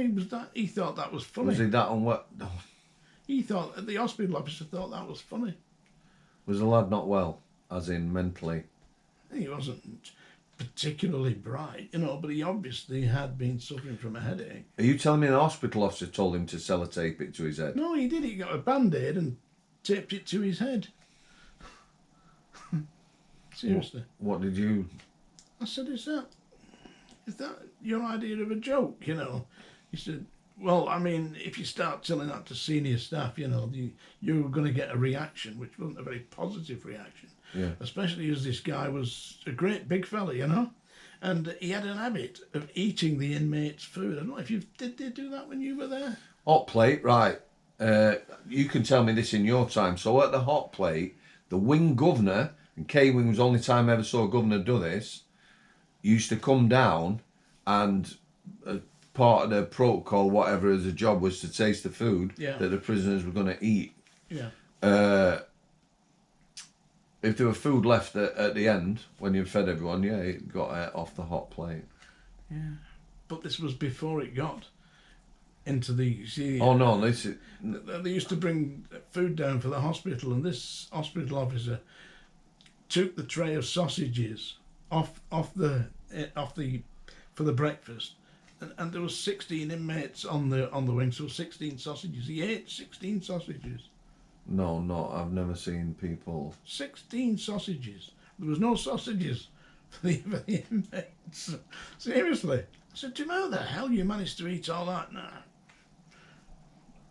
he thought that was funny. Was he that on what... No. He thought, the hospital officer thought that was funny. Was the lad not well, as in mentally? He wasn't particularly bright, you know, but he obviously had been suffering from a headache. Are you telling me the hospital officer told him to sellotape it to his head? No, he did. He got a band-aid and taped it to his head. Seriously. What did you... I said, is that your idea of a joke, you know? He said, well, I mean, if you start telling that to senior staff, you know, you're going to get a reaction, which wasn't a very positive reaction. Yeah. Especially as this guy was a great big fella, you know? And he had an habit of eating the inmates' food. I don't know if did they do that when you were there? Hot plate, right. You can tell me this in your time. So at the hot plate, the wing governor, and K-Wing was the only time I ever saw a governor do this, used to come down, and part of the protocol, whatever as a job, was to taste the food that the prisoners were going to eat. Yeah. If there were food left at the end, when you fed everyone, it got off the hot plate. Yeah. But this was before it got into the... See, oh, no, this is... They used to bring food down for the hospital, and this hospital officer took the tray of sausages off the for the breakfast, and there was 16 inmates on the wing, so 16 sausages. He ate 16 sausages. No, I've never seen people... 16 sausages. There was no sausages for the inmates. Seriously. I said, do you know how the hell you managed to eat all that? Nah.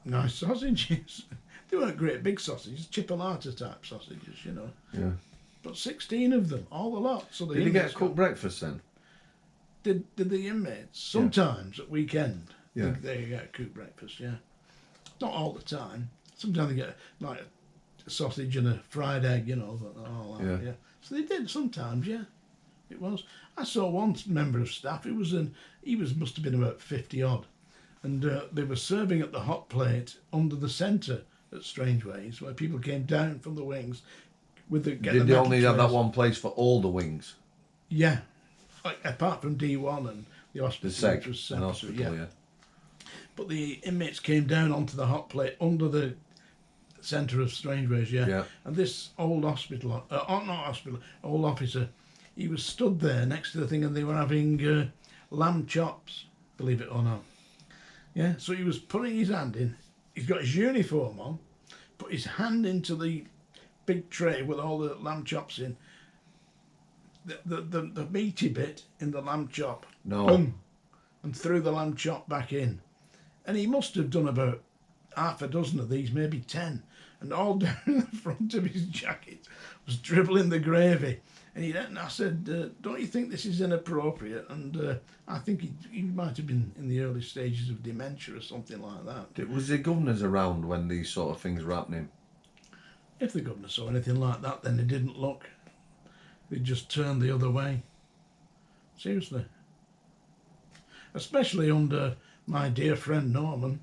Nice sausages. They weren't great big sausages, chipolata type sausages, you know. Yeah. But 16 of them, all the lot. So the Did you get a inmates cooked breakfast then? Did the inmates sometimes at weekend? Yeah. They get a cooked breakfast. Yeah, not all the time. Sometimes they get like a sausage and a fried egg, you know, all that. Yeah. Yeah. So they did sometimes. Yeah, it was. I saw one member of staff. He must have been about 50 odd, and they were serving at the hot plate under the centre at Strangeways, where people came down from the wings with the. Did they only have that one place for all the wings? Yeah. Like, apart from D1 and the hospital, which was separate, hospital, yeah. But the inmates came down onto the hot plate under the centre of Strangeways, Yeah. And this old hospital, old officer, he was stood there next to the thing, and they were having lamb chops, believe it or not. Yeah, so he was putting his hand in. He's got his uniform on, put his hand into the big tray with all the lamb chops in. The meaty bit in the lamb chop. No. Boom, and threw the lamb chop back in. And he must have done about half a dozen of these, maybe 10. And all down the front of his jacket was dribbling the gravy. And I said, don't you think this is inappropriate? And I think he might have been in the early stages of dementia or something like that. Was the governors around when these sort of things were happening? If the governor saw anything like that, then they didn't look. They just turned the other way. Seriously. Especially under my dear friend Norman,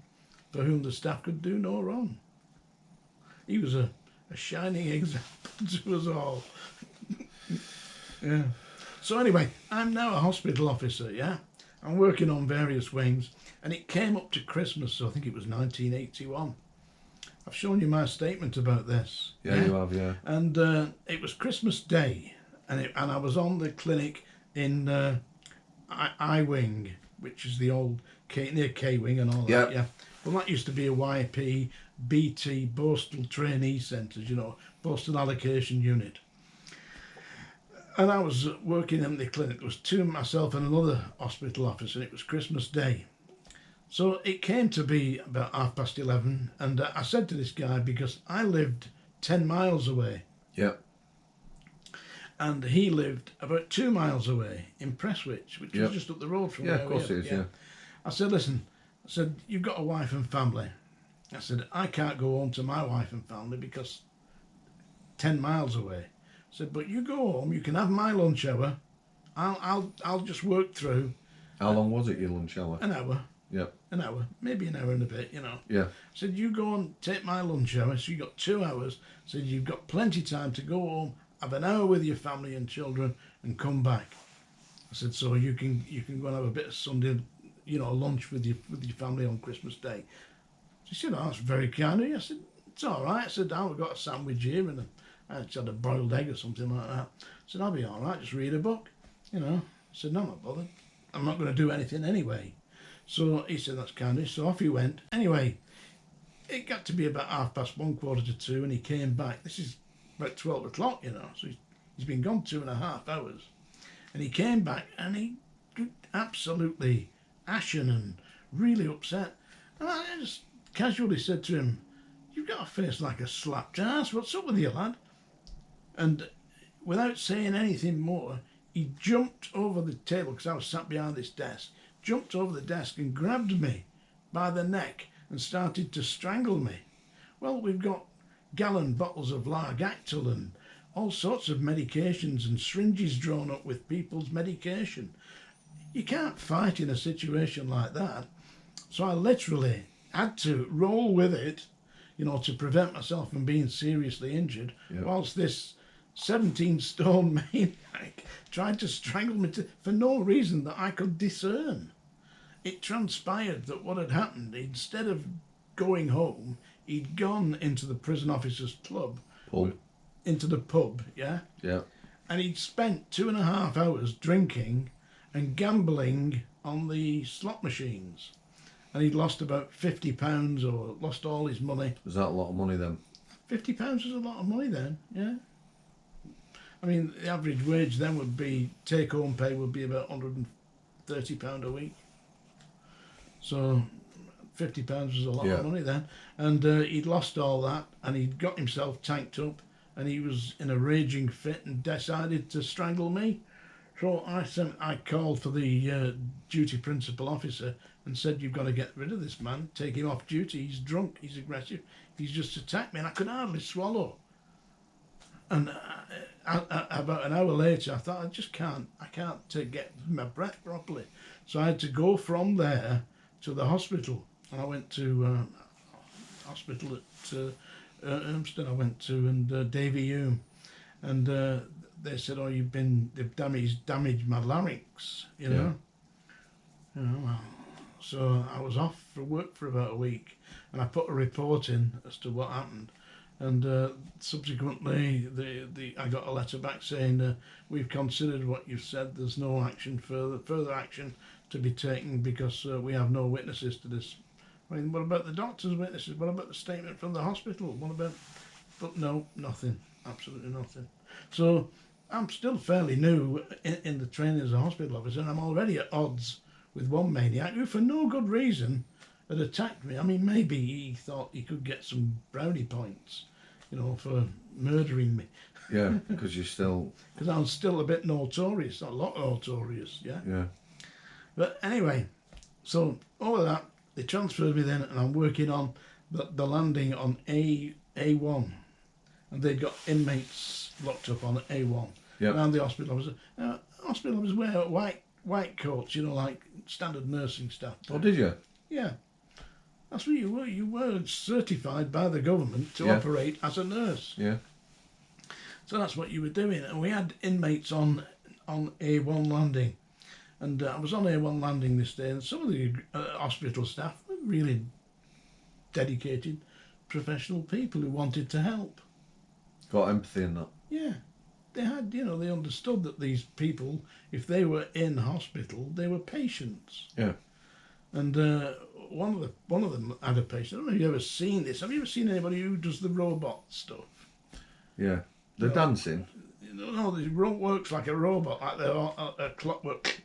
for whom the staff could do no wrong. He was a shining example to us all. Yeah. So anyway, I'm now a hospital officer, yeah? I'm working on various wings, and it came up to Christmas, so I think it was 1981. I've shown you my statement about this. Yeah, you have, yeah. And it was Christmas Day, and I was on the clinic in I Wing, which is the old near K Wing and all that. Yeah. Well, that used to be a YP, BT, Postal Trainee Centres, you know, Postal Allocation Unit. And I was working in the clinic. There was two, myself and another hospital officer, and it was Christmas Day. So it came to be about 11:30, and I said to this guy, because I lived 10 miles away. Yeah. And he lived about 2 miles away in Prestwich, which was just up the road from where we of course it is, yeah. I said, listen, you've got a wife and family. I said, I can't go home to my wife and family because 10 miles away. I said, but you go home, you can have my lunch hour. I'll just work through. How long was it, your lunch hour? An hour. Yep. An hour, maybe an hour and a bit, you know. Yeah. I said, you go and take my lunch hour, so you got 2 hours. I said, you've got plenty of time to go home, have an hour with your family and children, and come back. I said, so you can go and have a bit of Sunday, you know, lunch with your family on Christmas Day. She said, oh, that's very kind of you. I said, it's all right. I said, I've got a sandwich here, and I just had a boiled egg or something like that. I said, I'll be all right, just read a book, you know. I said, no, I'm not bothered. I'm not going to do anything anyway. So he said, that's kind of. So off he went. Anyway, it got to be about 1:30, 1:45, and he came back. This is about 12 o'clock, you know. So he's been gone 2.5 hours. And he came back, and he absolutely ashen and really upset. And I just casually said to him, you've got a face like a slapped ass. What's up with you, lad? And without saying anything more, he jumped over the table, because I was sat behind this desk, jumped over the desk and grabbed me by the neck and started to strangle me. Well, we've got gallon bottles of Largactil and all sorts of medications and syringes drawn up with people's medication. You can't fight in a situation like that. So I literally had to roll with it, you know, to prevent myself from being seriously injured, whilst this 17-stone maniac tried to strangle me for no reason that I could discern. It transpired that what had happened, instead of going home, he'd gone into the prison officers' club, into the pub, yeah? Yeah. And he'd spent 2.5 hours drinking and gambling on the slot machines. And he'd lost about £50 or lost all his money. Was that a lot of money then? £50 was a lot of money then, yeah. I mean, the average wage then would be, take-home pay would be about £130 a week. So £50 was a lot Yeah. of money then, and he'd lost all that, and he'd got himself tanked up, and he was in a raging fit and decided to strangle me. So I called for the duty principal officer and said, "You've got to get rid of this man. Take him off duty. He's drunk. He's aggressive. He's just attacked me." And I could hardly swallow. And about an hour later, I thought, I can't get my breath properly. So I had to go from there to the hospital. And I went to hospital at Urmston. I went to, and Davy Hume. And they said, "Oh, they've damaged my larynx, you know." Well, so I was off for work for about a week, and I put a report in as to what happened, and subsequently I got a letter back saying, "We've considered what you've said. There's no further action to be taken because we have no witnesses to this." I mean, what about the doctor's witnesses? What about the statement from the hospital? What about? But no, nothing. Absolutely nothing. So I'm still fairly new in the training as a hospital officer, and I'm already at odds with one maniac who, for no good reason, had attacked me. I mean, maybe he thought he could get some brownie points, for murdering me. Yeah, because you're still... Because I'm still a bit notorious, a lot notorious, yeah? Yeah. But anyway, so all of that, they transferred me then, and I'm working on the landing on A1. And they'd got inmates locked up on A1 around the hospital officer. Hospital officers wear white coats, like standard nursing staff. Oh, did you? Yeah. That's what you were. You were certified by the government to operate as a nurse. Yeah. So that's what you were doing. And we had inmates on A1 landing. And I was on A1 landing this day, and some of the hospital staff were really dedicated, professional people who wanted to help. Got empathy in that. Yeah. They had, they understood that these people, if they were in hospital, they were patients. Yeah. And one of them had a patient. I don't know if you've ever seen this. Have you ever seen anybody who does the robot stuff? Yeah. The dancing? No, the robot works like a robot, like a clockwork.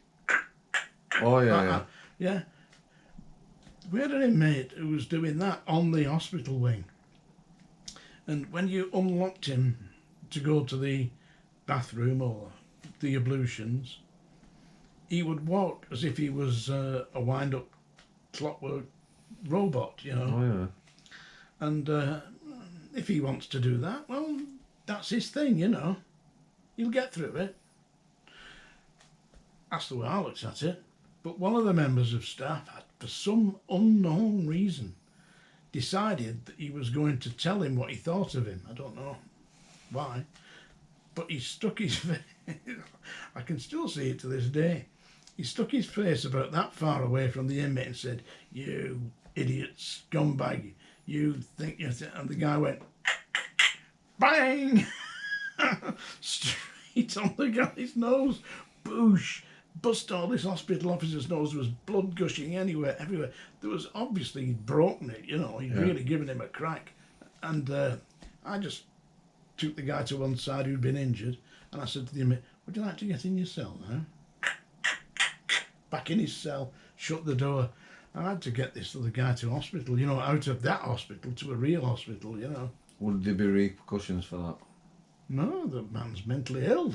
Oh, yeah, like that. Yeah. We had an inmate who was doing that on the hospital wing. And when you unlocked him to go to the bathroom or the ablutions, he would walk as if he was a wind-up clockwork robot, Oh, yeah. And if he wants to do that, well, that's his thing, He'll get through it. That's the way I looked at it. But one of the members of staff had, for some unknown reason, decided that he was going to tell him what he thought of him. I don't know why. But he stuck his face, I can still see it to this day. He stuck his face about that far away from the inmate and said, "You idiot scumbag, you think you're..." And the guy went, bang! Straight on the guy's nose. Boosh! Bust all this hospital officer's nose. There was blood gushing everywhere. There was obviously, he'd broken it, He'd really given him a crack. And I just took the guy to one side who'd been injured, and I said to the inmate, "Would you like to get in your cell now?" Back in his cell, shut the door. I had to get this other guy to hospital, out of that hospital to a real hospital, Would there be repercussions for that? No, the man's mentally ill.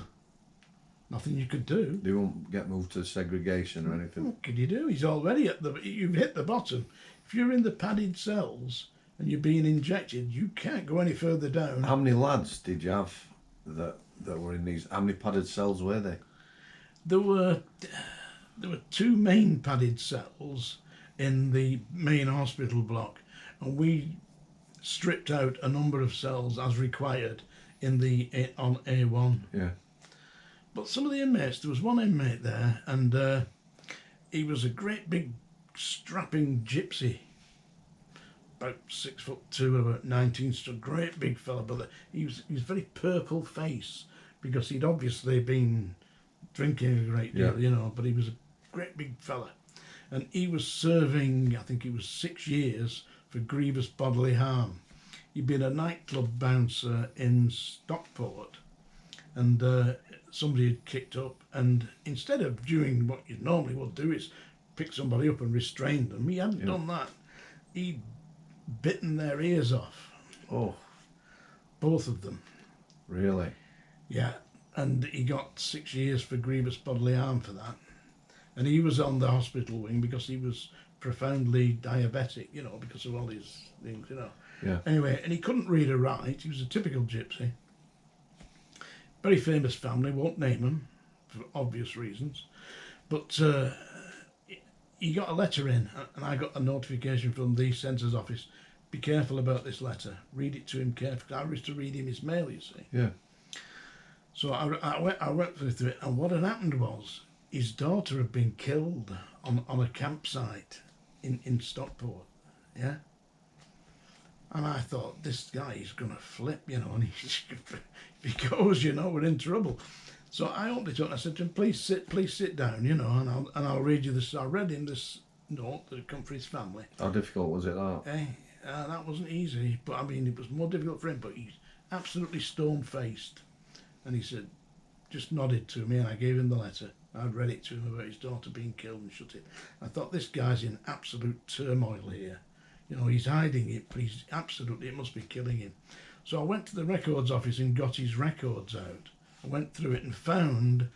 Nothing you could do. They won't get moved to segregation or anything? What could you do? He's already you've hit the bottom. If you're in the padded cells and you're being injected, you can't go any further down. How many lads did you have that were in these? How many padded cells were they? There were two main padded cells in the main hospital block, and we stripped out a number of cells as required on A1. Yeah. But some of the inmates, there was one inmate there, and he was a great big strapping gypsy, about 6'2", about 19 stone, great big fella. But he was very purple face because he'd obviously been drinking a great deal, But he was a great big fella, and he was serving, I think it was 6 years for grievous bodily harm. He'd been a nightclub bouncer in Stockport, and somebody had kicked up, and instead of doing what you normally would do is pick somebody up and restrain them, he hadn't done that. he'd bitten their ears off, Oh, both of them. really? Yeah, and he got 6 years for grievous bodily harm for that. And he was on the hospital wing because he was profoundly diabetic, you know, because of all his things, you know. Yeah. Anyway, and he couldn't read or write. He was a typical gypsy. Very famous family, won't name them for obvious reasons. But he got a letter in, and I got a notification from the censor's office. Be careful about this letter. Read it to him carefully. I was to read him his mail, you see. Yeah. So I went through it, and what had happened was his daughter had been killed on a campsite in Stockport, yeah? And I thought, this guy is going to flip, you know, and if he goes, you know, we're in trouble. So I opened it up and I said to him, please sit down, you know, and I'll read you this. I read him this note that had come for his family. How difficult was it, that? That wasn't easy, but I mean, it was more difficult for him, but he's absolutely stone-faced. And he said, just nodded to me, and I gave him the letter. I'd read it to him about his daughter being killed and shut it. I thought, this guy's in absolute turmoil here. You know, he's hiding it, but he's absolutely, it must be killing him. So I went to the records office and got his records out. I went through it and found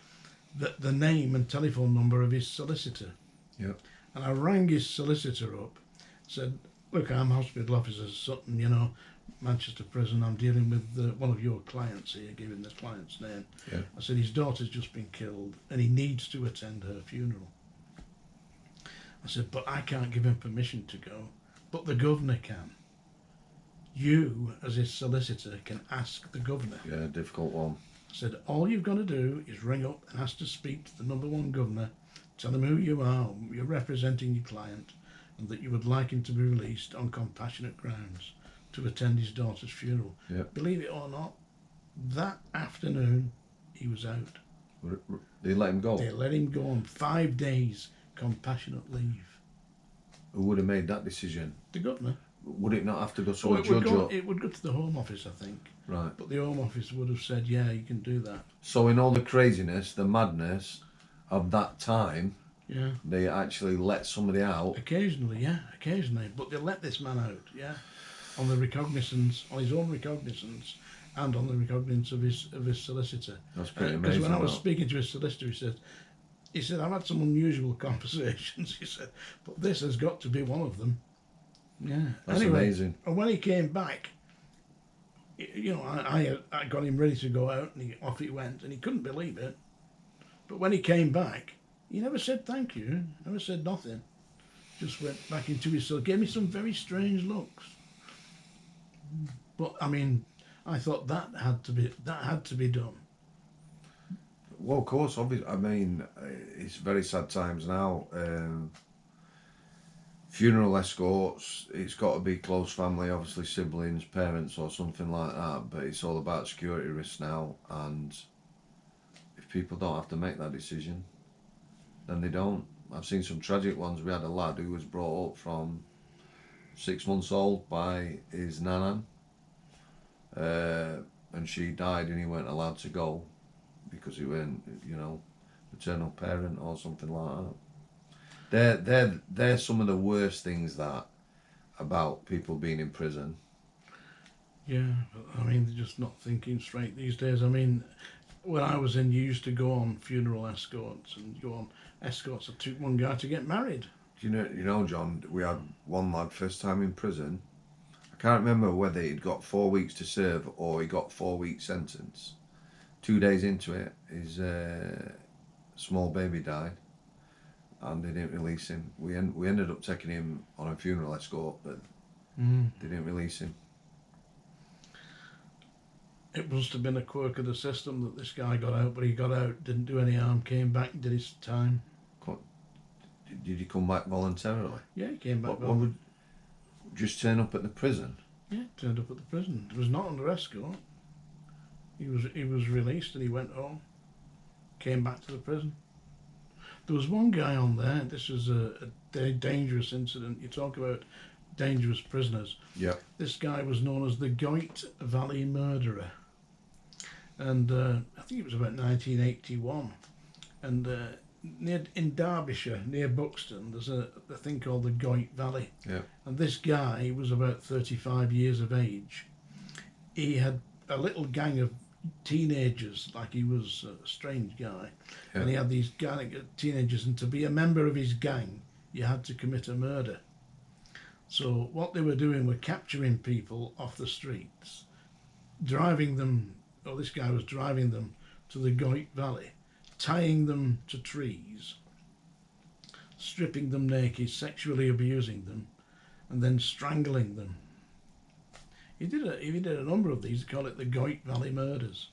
that the name and telephone number of his solicitor. Yep. And I rang his solicitor up, said, look, I'm hospital officer Sutton, you know, Manchester prison. I'm dealing with one of your clients here, gave him the client's name. Yeah. I said, his daughter's just been killed and he needs to attend her funeral. I said, but I can't give him permission to go, but the governor can. You, as his solicitor, can ask the governor. Yeah, difficult one. I said, all you've got to do is ring up and ask to speak to the number one governor, tell him who you are, you're representing your client, and that you would like him to be released on compassionate grounds to attend his daughter's funeral. Yep. Believe it or not, that afternoon he was out. They let him go? They let him go on 5 days compassionate leave. Who would have made that decision? The governor. Would it not have to go to a it judge? it would go to the Home Office, I think. Right. But the Home Office would have said, yeah, you can do that. So in all the craziness, the madness of that time, Yeah. they actually let somebody out? Occasionally, yeah, occasionally. But they let this man out, yeah, on the recognizance, on his own recognizance, and on the recognizance of his solicitor. That's pretty Because amazing. when I was speaking to his solicitor, he said, I've had some unusual conversations, he said, but this has got to be one of them. Yeah. That's anyway, amazing. And when he came back, you know, I got him ready to go out, and off he went, and he couldn't believe it. But when he came back, he never said thank you, never said nothing. Just went back into his cell, gave me some very strange looks. But I mean, I thought that had to be done. Well, of course, obviously. I mean, it's very sad times now. Funeral escorts, it's got to be close family, obviously siblings, parents or something like that, but it's all about security risks now, and if people don't have to make that decision, then they don't. I've seen some tragic ones. We had a lad who was brought up from 6 months old by his nanan, and she died and he weren't allowed to go because he weren't, you know, maternal parent or something like that. They're some of the worst things that about people being in prison. Yeah, but I mean, they're just not thinking straight these days. I mean, when I was in, you used to go on funeral escorts and go on escorts. I took one guy to get married. You know, John, we had one lad first time in prison. I can't remember whether he'd got 4 weeks to serve or he got 4 week sentence. 2 days into it, his small baby died, and they didn't release him. We ended up taking him on a funeral escort, but they didn't release him. It must have been a quirk of the system that this guy got out, but he got out, didn't do any harm, came back, did his time. Did he come back voluntarily? Yeah, he came back. What would just turn up at the prison? Yeah, turned up at the prison. He was not under escort. He was released and he went home. Came back to the prison. There was one guy on there. This was a dangerous incident. You talk about dangerous prisoners. Yeah. This guy was known as the Goit Valley Murderer, and I think it was about 1981. And in Derbyshire, near Buxton, there's a thing called the Goit Valley. Yeah. And this guy was about 35 years of age. He had a little gang of teenagers, like he was a strange guy. Yeah. And he had these gang of teenagers, and to be a member of his gang, you had to commit a murder. So what they were doing were capturing people off the streets, driving them, or this guy was driving them to the Goit Valley, tying them to trees, stripping them naked, sexually abusing them, and then strangling them. He did a number of these. They call it the Goit Valley murders,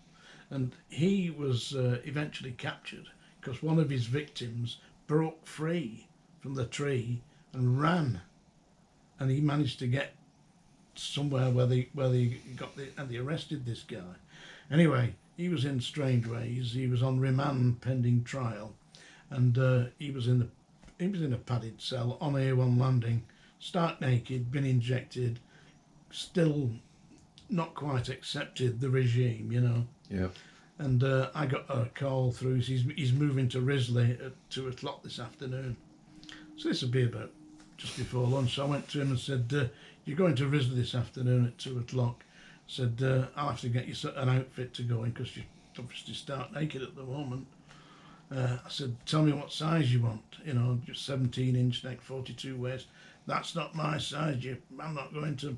and he was eventually captured because one of his victims broke free from the tree and ran, and he managed to get somewhere where they arrested this guy. Anyway, he was in Strangeways. He was on remand pending trial, and he was in a padded cell on A1 landing, stark naked, been injected, still not quite accepted the regime, you know. Yeah. And I got a call through. He's moving to Risley at 2 o'clock this afternoon. So this will be about just before lunch. So I went to him and said, "You're going to Risley this afternoon at 2 o'clock." Said, "I'll have to get you an outfit to go in because you're obviously stark naked at the moment." I said, "Tell me what size you want. You know, just 17-inch neck, 42 waist." "That's not my size. I'm not going to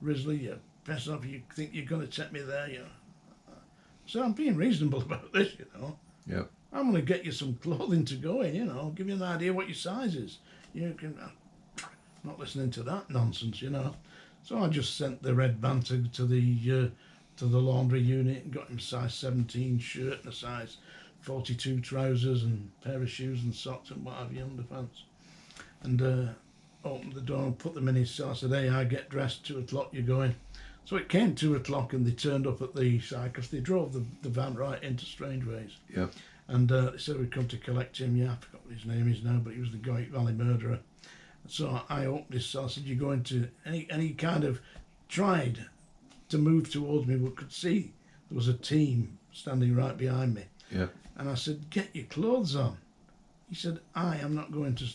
Risley. You piss off. You think you're going to take me there? You." So I'm being reasonable about this, you know. Yeah. I'm going to get you some clothing to go in, you know. Give you an idea what your size is. You can. Not listening to that nonsense, you know. So I just sent the red van to the laundry unit and got him size 17 shirt and a size 42 trousers and a pair of shoes and socks and what have you, underpants. And opened the door and put them in his cell. I said, "Hey, I get dressed, 2 o'clock, you're going." So it came 2 o'clock and they turned up at the side because they drove the van right into Strangeways. Yeah. And they said we'd come to collect him. Yeah, I forgot what his name is now, but he was the Goit Valley murderer. So I opened his cell. I said, "You're going to..." And he kind of tried to move towards me, but could see there was a team standing right behind me. Yeah. And I said, "Get your clothes on." He said, "I am not going to..."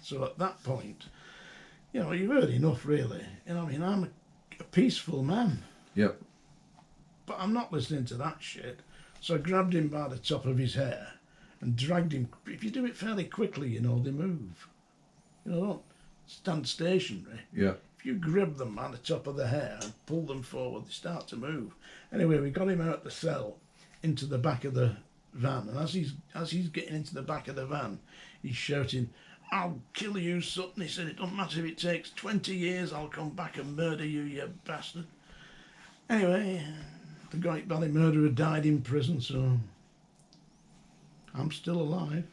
So at that point, you know, you've heard enough, really. You know, I mean, I'm a peaceful man, Yep. but I'm not listening to that shit. So I grabbed him by the top of his hair and dragged him. If you do it fairly quickly, you know, they move. You know, don't stand stationary. Yeah. If you grab them by the top of the hair and pull them forward, they start to move. Anyway, we got him out the cell into the back of the van, and as he's getting into the back of the van, he's shouting, "I'll kill you, Sutton." He said, "It doesn't matter if it takes 20 years, I'll come back and murder you, you bastard." Anyway, the Goit Valley murderer died in prison, so I'm still alive.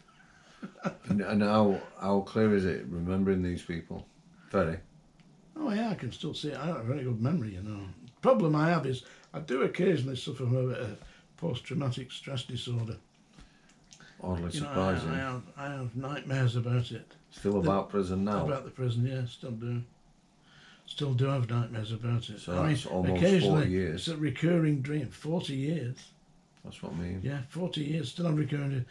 And how clear is it remembering these people? Very. Oh yeah, I can still see it. I have a very good memory, you know. The problem I have is I do occasionally suffer from a bit of post-traumatic stress disorder. Oddly You know, surprising. I have nightmares about it. Still about prison now. About the prison, yeah, still do. Still do have nightmares about it. So I mean, that's almost occasionally 40 years. it's a recurring dream. 40 years. That's what I mean. Yeah, 40 years. Still have recurring.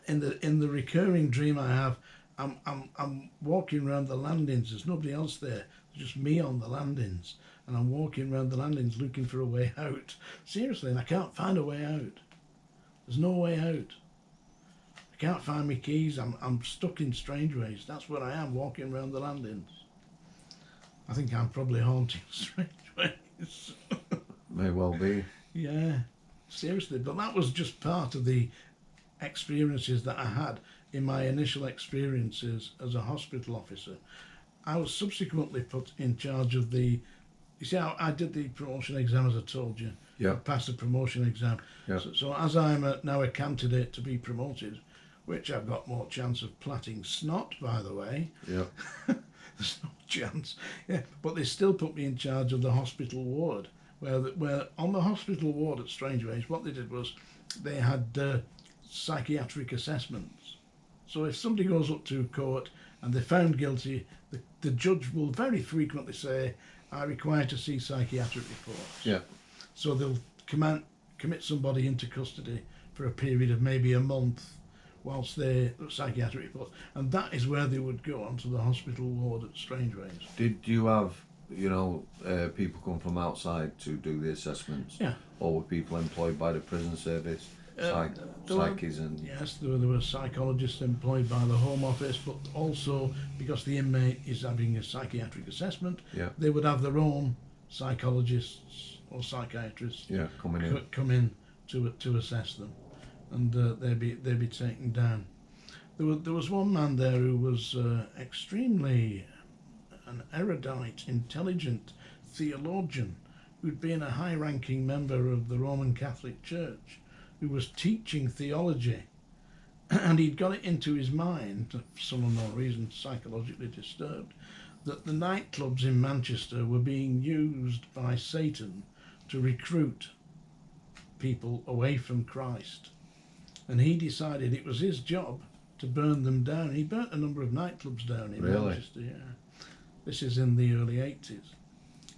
In the recurring dream I have, I'm walking around the landings. There's nobody else there. There's just me on the landings, and I'm walking around the landings looking for a way out. Seriously, and I can't find a way out. There's no way out. I can't find my keys. I'm stuck in Strangeways. That's where I am, walking around the landings. I think I'm probably haunting Strangeways. May well be. Yeah, seriously. But that was just part of the experiences that I had in my initial experiences as a hospital officer. I was subsequently put in charge of the... You see, I did the promotion exam, as I told you. Yeah. I passed the promotion exam. Yeah. So as I'm now a candidate to be promoted, which I've got more chance of platting snot, by the way. Yeah. There's no chance. Yeah, but they still put me in charge of the hospital ward, where on the hospital ward at Strangeways, what they did was they had psychiatric assessments. So if somebody goes up to court and they're found guilty, the judge will very frequently say, "I require to see psychiatric reports." Yeah. So they'll commit somebody into custody for a period of maybe a month, whilst they psychiatric reports, and that is where they would go onto the hospital ward at Strangeways. Did you have, people come from outside to do the assessments? Yeah. Or were people employed by the prison service? Psyches and... Yes, there were psychologists employed by the Home Office, but also because the inmate is having a psychiatric assessment, Yeah. they would have their own psychologists or psychiatrists Yeah, coming in. come in to assess them, and they'd be taken down. There was one man there who was extremely an erudite, intelligent theologian who'd been a high-ranking member of the Roman Catholic Church, who was teaching theology, and he'd got it into his mind, for some unknown reason, psychologically disturbed, that the nightclubs in Manchester were being used by Satan to recruit people away from Christ. And he decided it was his job to burn them down. He burnt a number of nightclubs down in Manchester, yeah. This is in the early 80s.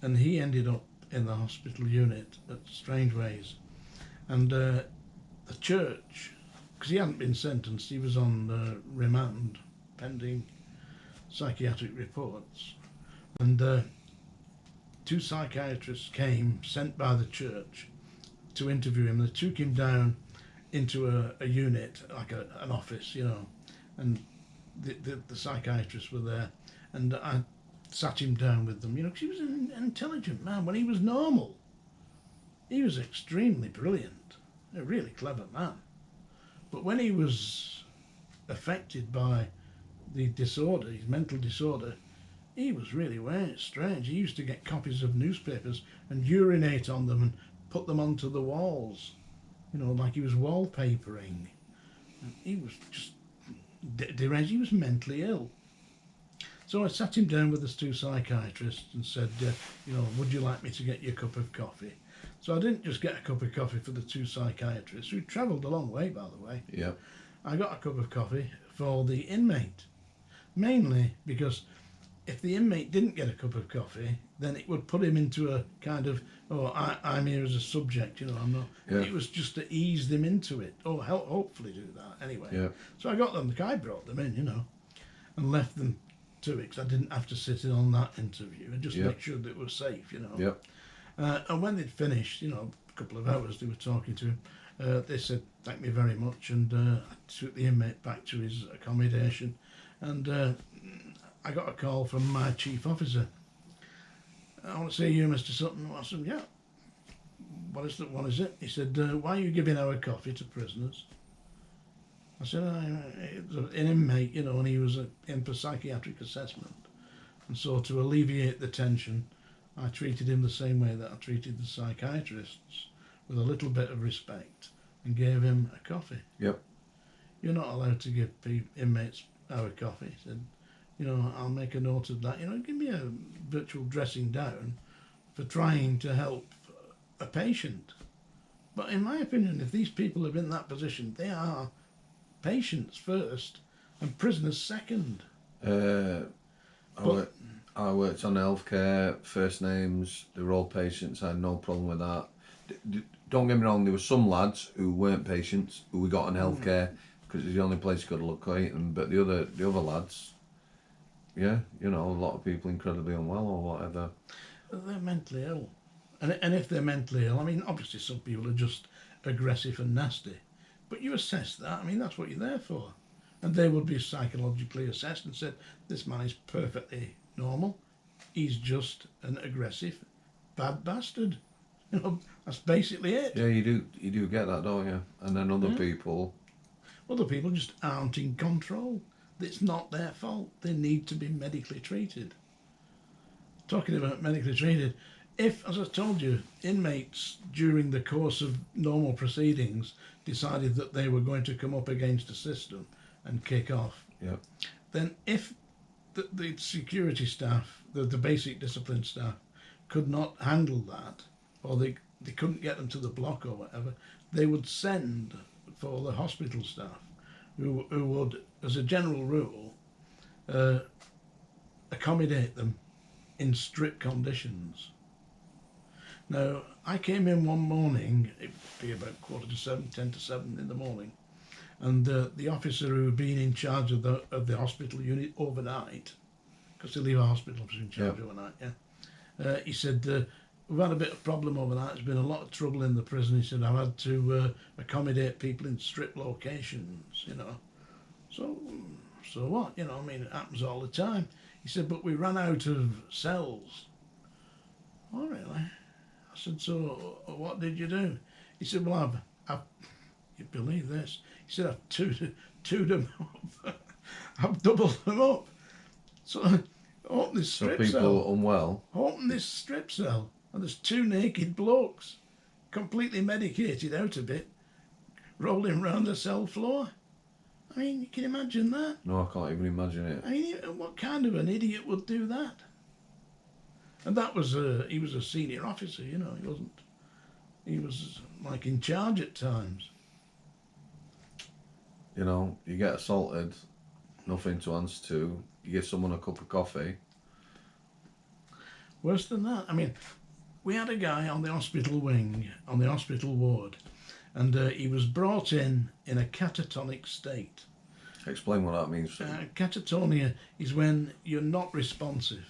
And he ended up in the hospital unit at Strangeways. And the church, because he hadn't been sentenced, he was on remand pending psychiatric reports. And two psychiatrists came, sent by the church, to interview him. They took him down into a unit, like an office, and the psychiatrists were there, and I sat him down with them, because he was an intelligent man. When he was normal, he was extremely brilliant, a really clever man. But when he was affected by the disorder, his mental disorder, he was really weird, strange. He used to get copies of newspapers and urinate on them and put them onto the walls, like he was wallpapering. And he was just deranged. He was mentally ill. So I sat him down with the two psychiatrists and said, would you like me to get you a cup of coffee? So I didn't just get a cup of coffee for the two psychiatrists, who travelled a long way, by the way. Yeah. I got a cup of coffee for the inmate, mainly because if the inmate didn't get a cup of coffee, then it would put him into a kind of, I'm here as a subject, I'm not. Yeah. It was just to ease them into it, or hopefully do that anyway. Yeah. So I got them, the guy brought them in, and left them to it, because I didn't have to sit in on that interview and just make sure that it was safe, Yeah. And when they'd finished, a couple of hours they were talking to him, they said, thank me very much, and I took the inmate back to his accommodation, and I got a call from my chief officer. I want to see you, Mr. Sutton. I said, yeah. What is it? He said, why are you giving our coffee to prisoners? I said, it was an inmate, and he was in for psychiatric assessment. And so to alleviate the tension, I treated him the same way that I treated the psychiatrists, with a little bit of respect, and gave him a coffee. Yep. You're not allowed to give inmates our coffee. He said, I'll make a note of that. Give me a virtual dressing down for trying to help a patient. But in my opinion, if these people are in that position, they are patients first and prisoners second. I worked on healthcare, first names, they were all patients, I had no problem with that. Don't get me wrong, there were some lads who weren't patients, who we got on healthcare, because it's the only place you could locate them, but the other lads, yeah, a lot of people incredibly unwell or whatever. They're mentally ill. And if they're mentally ill, obviously some people are just aggressive and nasty, but you assess that, that's what you're there for. And they would be psychologically assessed and said, this man is perfectly normal, he's just an aggressive, bad bastard. That's basically it. Yeah, you do get that, don't you? And then other people just aren't in control. It's not their fault. They need to be medically treated. Talking about medically treated, if, as I told you, inmates during the course of normal proceedings decided that they were going to come up against a system and kick off, then if the security staff, the basic discipline staff, could not handle that, or they couldn't get them to the block or whatever, they would send for the hospital staff, who would, as a general rule, accommodate them in strict conditions. Now, I came in one morning, it'd be about 6:45, 10 to 7 in the morning, And the officer who had been in charge of the hospital unit overnight, because they leave a hospital officer in charge overnight, he said, we've had a bit of problem overnight. There's been a lot of trouble in the prison. He said, I've had to accommodate people in strip locations, you know. So what? You know, I mean, it happens all the time. He said, but we ran out of cells. Oh, really? I said, so what did you do? He said, well, I've you believe this? He said, I've two them up. I've doubled them up. So I open this strip people cell. Unwell. Open this strip cell, and there's two naked blokes, completely medicated out of it, rolling round the cell floor. I mean, you can imagine that? No, I can't even imagine it. I mean, what kind of an idiot would do that? And that was he was a senior officer, you know. He was like in charge at times. You know, you get assaulted, nothing to answer to. You give someone a cup of coffee. Worse than that. I mean, we had a guy on the hospital wing, on the hospital ward, and he was brought in a catatonic state. Explain what that means. Catatonia is when you're not responsive.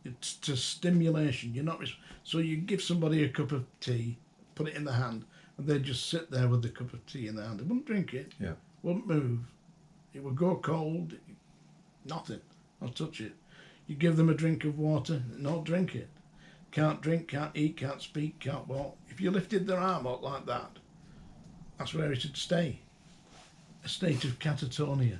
It's to stimulation. You're not so you give somebody a cup of tea, put it in the hand, and they'd just sit there with the cup of tea in their hand. They wouldn't drink it. Yeah. Wouldn't move. It would go cold. Nothing. Not touch it. You give them a drink of water. Not drink it. Can't drink. Can't eat. Can't speak. Can't walk. If you lifted their arm up like that, that's where it should stay. A state of catatonia.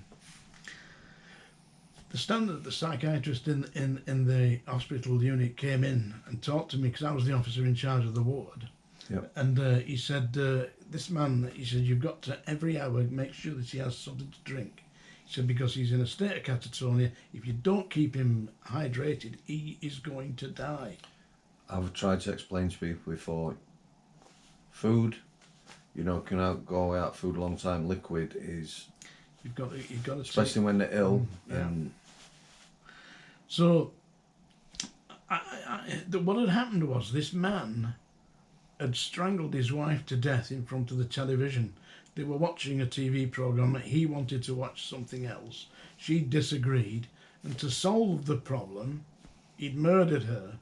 The psychiatrist in the hospital unit came in and talked to me because I was the officer in charge of the ward. Yep. And he said, this man, he said, you've got to every hour make sure that he has something to drink. He said, because he's in a state of catatonia, if you don't keep him hydrated, he is going to die. I've tried to explain to people before. Food, you know, can go without food a long time. Liquid is... You've got to especially when they're ill. And so, what had happened was this man had strangled his wife to death in front of the television. They were watching a TV programme. He wanted to watch something else. She disagreed. And to solve the problem, he'd murdered her,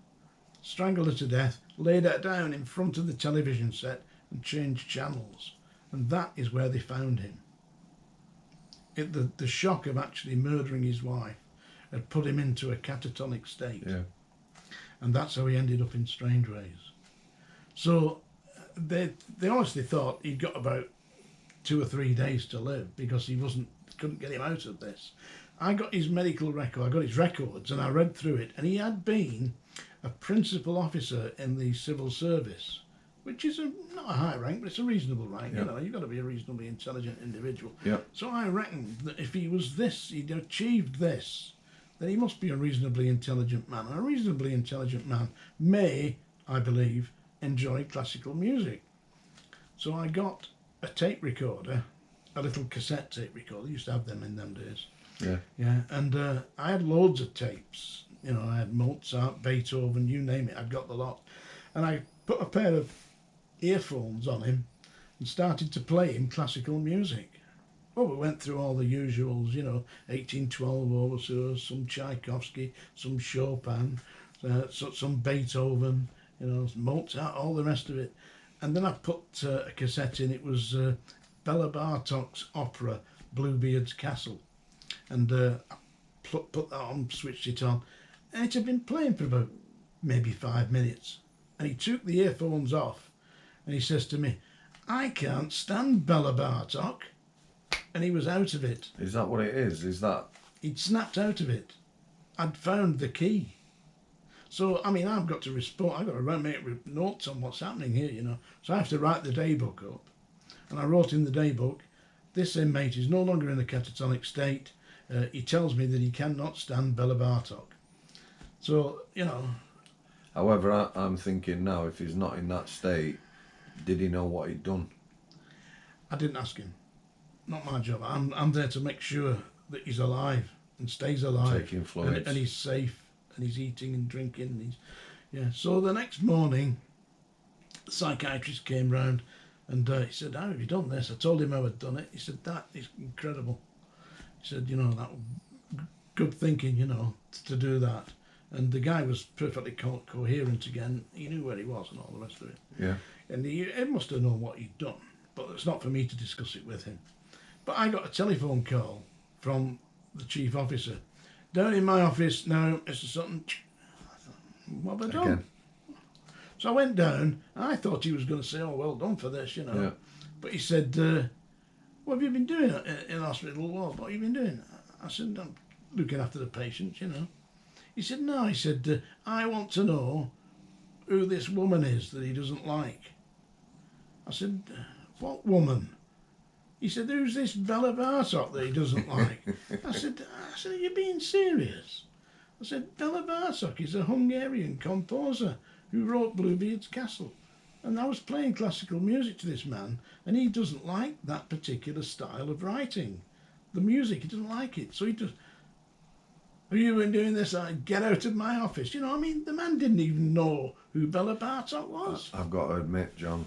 strangled her to death, laid her down in front of the television set and changed channels. And that is where they found him. The shock of actually murdering his wife had put him into a catatonic state. Yeah. And that's how he ended up in Strangeways. So they honestly thought he'd got about 2 or 3 days to live because couldn't get him out of this. I got his medical record, I got his records, and I read through it, and he had been a principal officer in the civil service, which is not a high rank, but it's a reasonable rank. Yep. You know, you've got to be a reasonably intelligent individual. Yep. So I reckoned that if he was this, he'd achieved this, then he must be a reasonably intelligent man. And a reasonably intelligent man may, I believe, enjoy classical music. So I got a tape recorder, a little cassette tape recorder. I used to have them in them days. Yeah. Yeah, and I had loads of tapes. You know, I had Mozart, Beethoven, you name it. I'd got the lot. And I put a pair of earphones on him and started to play him classical music. Well, we went through all the usuals, you know, 1812 overtures, some Tchaikovsky, some Chopin, some Beethoven, you know, Mozart, all the rest of it. And then I put a cassette in. It was Bela Bartok's opera, Bluebeard's Castle. And I put that on, switched it on. And it had been playing for about maybe 5 minutes. And he took the earphones off and he says to me, I can't stand Bela Bartok. And he was out of it. Is that what it is? Is that... He'd snapped out of it. I'd found the key. So, I mean, I've got to respond. I've got to make notes on what's happening here, you know. So I have to write the daybook up. And I wrote in the daybook, this inmate is no longer in a catatonic state. He tells me that he cannot stand Bela Bartok. So, you know... However, I'm thinking now, if he's not in that state, did he know what he'd done? I didn't ask him. Not my job. I'm there to make sure that he's alive and stays alive. Taking fluids. And he's safe and he's eating and drinking. And So the next morning, the psychiatrist came round And he said, how have you done this? I told him how I'd done it. He said, that is incredible. He said, that good thinking, to do that. And the guy was perfectly coherent again. He knew where he was and all the rest of it. Yeah. And he must have known what he'd done. But it's not for me to discuss it with him. But I got a telephone call from the chief officer. Down in my office now, Mr. Sutton. I thought, what have I done? Again. So I went down, and I thought he was going to say, oh, well done for this, Yeah. But he said, what have you been doing in hospital? Well, what have you been doing? I said, I'm looking after the patients, He said, no, he said, I want to know who this woman is that he doesn't like. I said, what woman? He said, who's this Bella Bartok that he doesn't like? I said, are you being serious? I said, Bella Bartok is a Hungarian composer who wrote Bluebeard's Castle. And I was playing classical music to this man, and he doesn't like that particular style of writing. The music, he doesn't like it. So he just, have you been doing this? I get out of my office. The man didn't even know who Bella Bartok was. I've got to admit, John.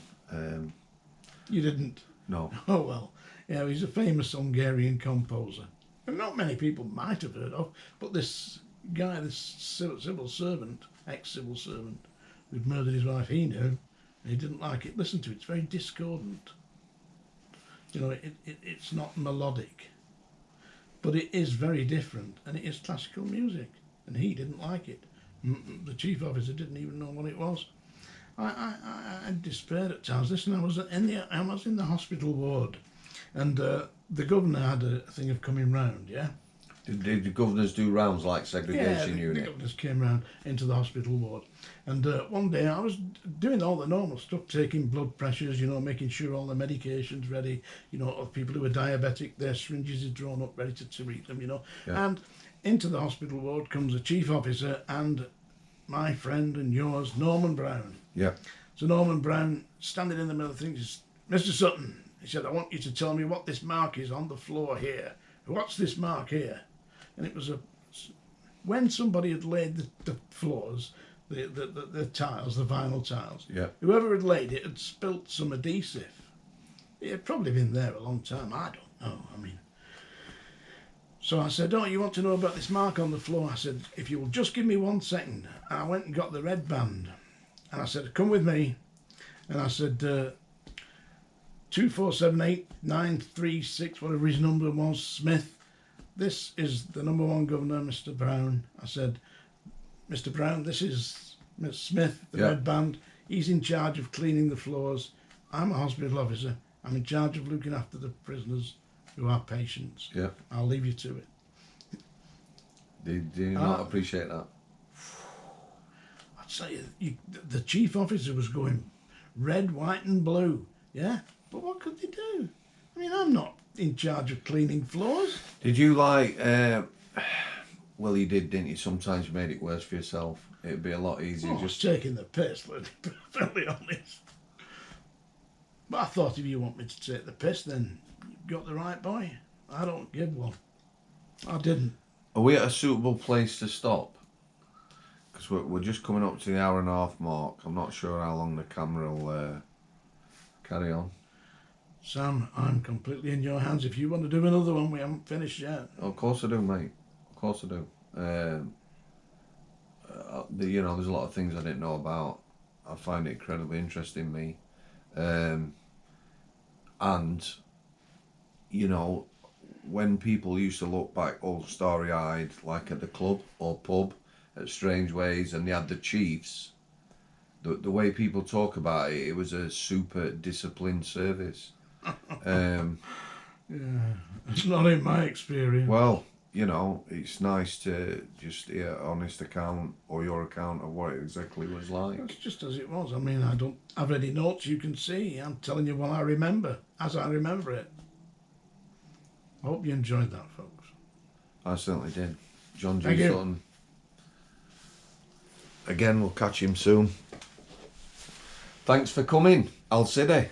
You didn't? No. Oh, well. Yeah, he's a famous Hungarian composer. And not many people might have heard of, but this guy, this civil servant, ex-civil servant, who'd murdered his wife, he knew, and he didn't like it. Listen to it, it's very discordant. It's not melodic, but it is very different, and it is classical music, and he didn't like it. The chief officer didn't even know what it was. I despaired at times. Listen, I was in the hospital ward, and the governor had a thing of coming round, yeah? Did the governors do rounds like segregation the unit? governors came round into the hospital ward. And one day I was doing all the normal stuff, taking blood pressures, making sure all the medication's ready, of people who are diabetic, their syringes are drawn up, ready to treat them, Yeah. And into the hospital ward comes the chief officer and my friend and yours, Norman Brown. Yeah. So Norman Brown, standing in the middle of the thing, says, Mr. Sutton, he said, I want you to tell me what this mark is on the floor here. What's this mark here? And it was when somebody had laid the floors, the tiles, the vinyl tiles, Yeah. whoever had laid it had spilt some adhesive. It had probably been there a long time, I don't know, So I said, oh, you want to know about this mark on the floor? I said, if you will just give me 1 second. And I went and got the red band. And I said, come with me. And I said, 2478936, whatever his number was, Smith. This is the number 1 governor, Mr. Brown. I said, Mr. Brown, this is Miss Smith, the red band. He's in charge of cleaning the floors. I'm a hospital officer. I'm in charge of looking after the prisoners who are patients. Yeah. I'll leave you to it. Do you not appreciate that? I'd say the chief officer was going red, white and blue. Yeah? But what could they do? I'm not in charge of cleaning floors. Did you well, you did, didn't you? Sometimes you made it worse for yourself. It'd be a lot easier Just taking the piss, let's be perfectly honest. But I thought if you want me to take the piss, then you've got the right boy. I don't give one. I didn't. Are we at a suitable place to stop? Because we're just coming up to the 1.5 hour mark. I'm not sure how long the camera will carry on. Sam, I'm completely in your hands. If you want to do another one, we haven't finished yet. Of course I do, mate. Of course I do. There's a lot of things I didn't know about. I find it incredibly interesting, me. And, when people used to look back all starry-eyed, like at the club or pub at Strangeways, and they had the chiefs, the way people talk about it, it was a super disciplined service. Yeah, it's not in my experience. Well, it's nice to just hear an honest account or your account of what it exactly was like. It's just as it was. I don't have any notes you can see. I'm telling you what I remember, as I remember it. I hope you enjoyed that, folks. I certainly did. John G. Thank you. Sutton. Again, we'll catch him soon. Thanks for coming, Alcide.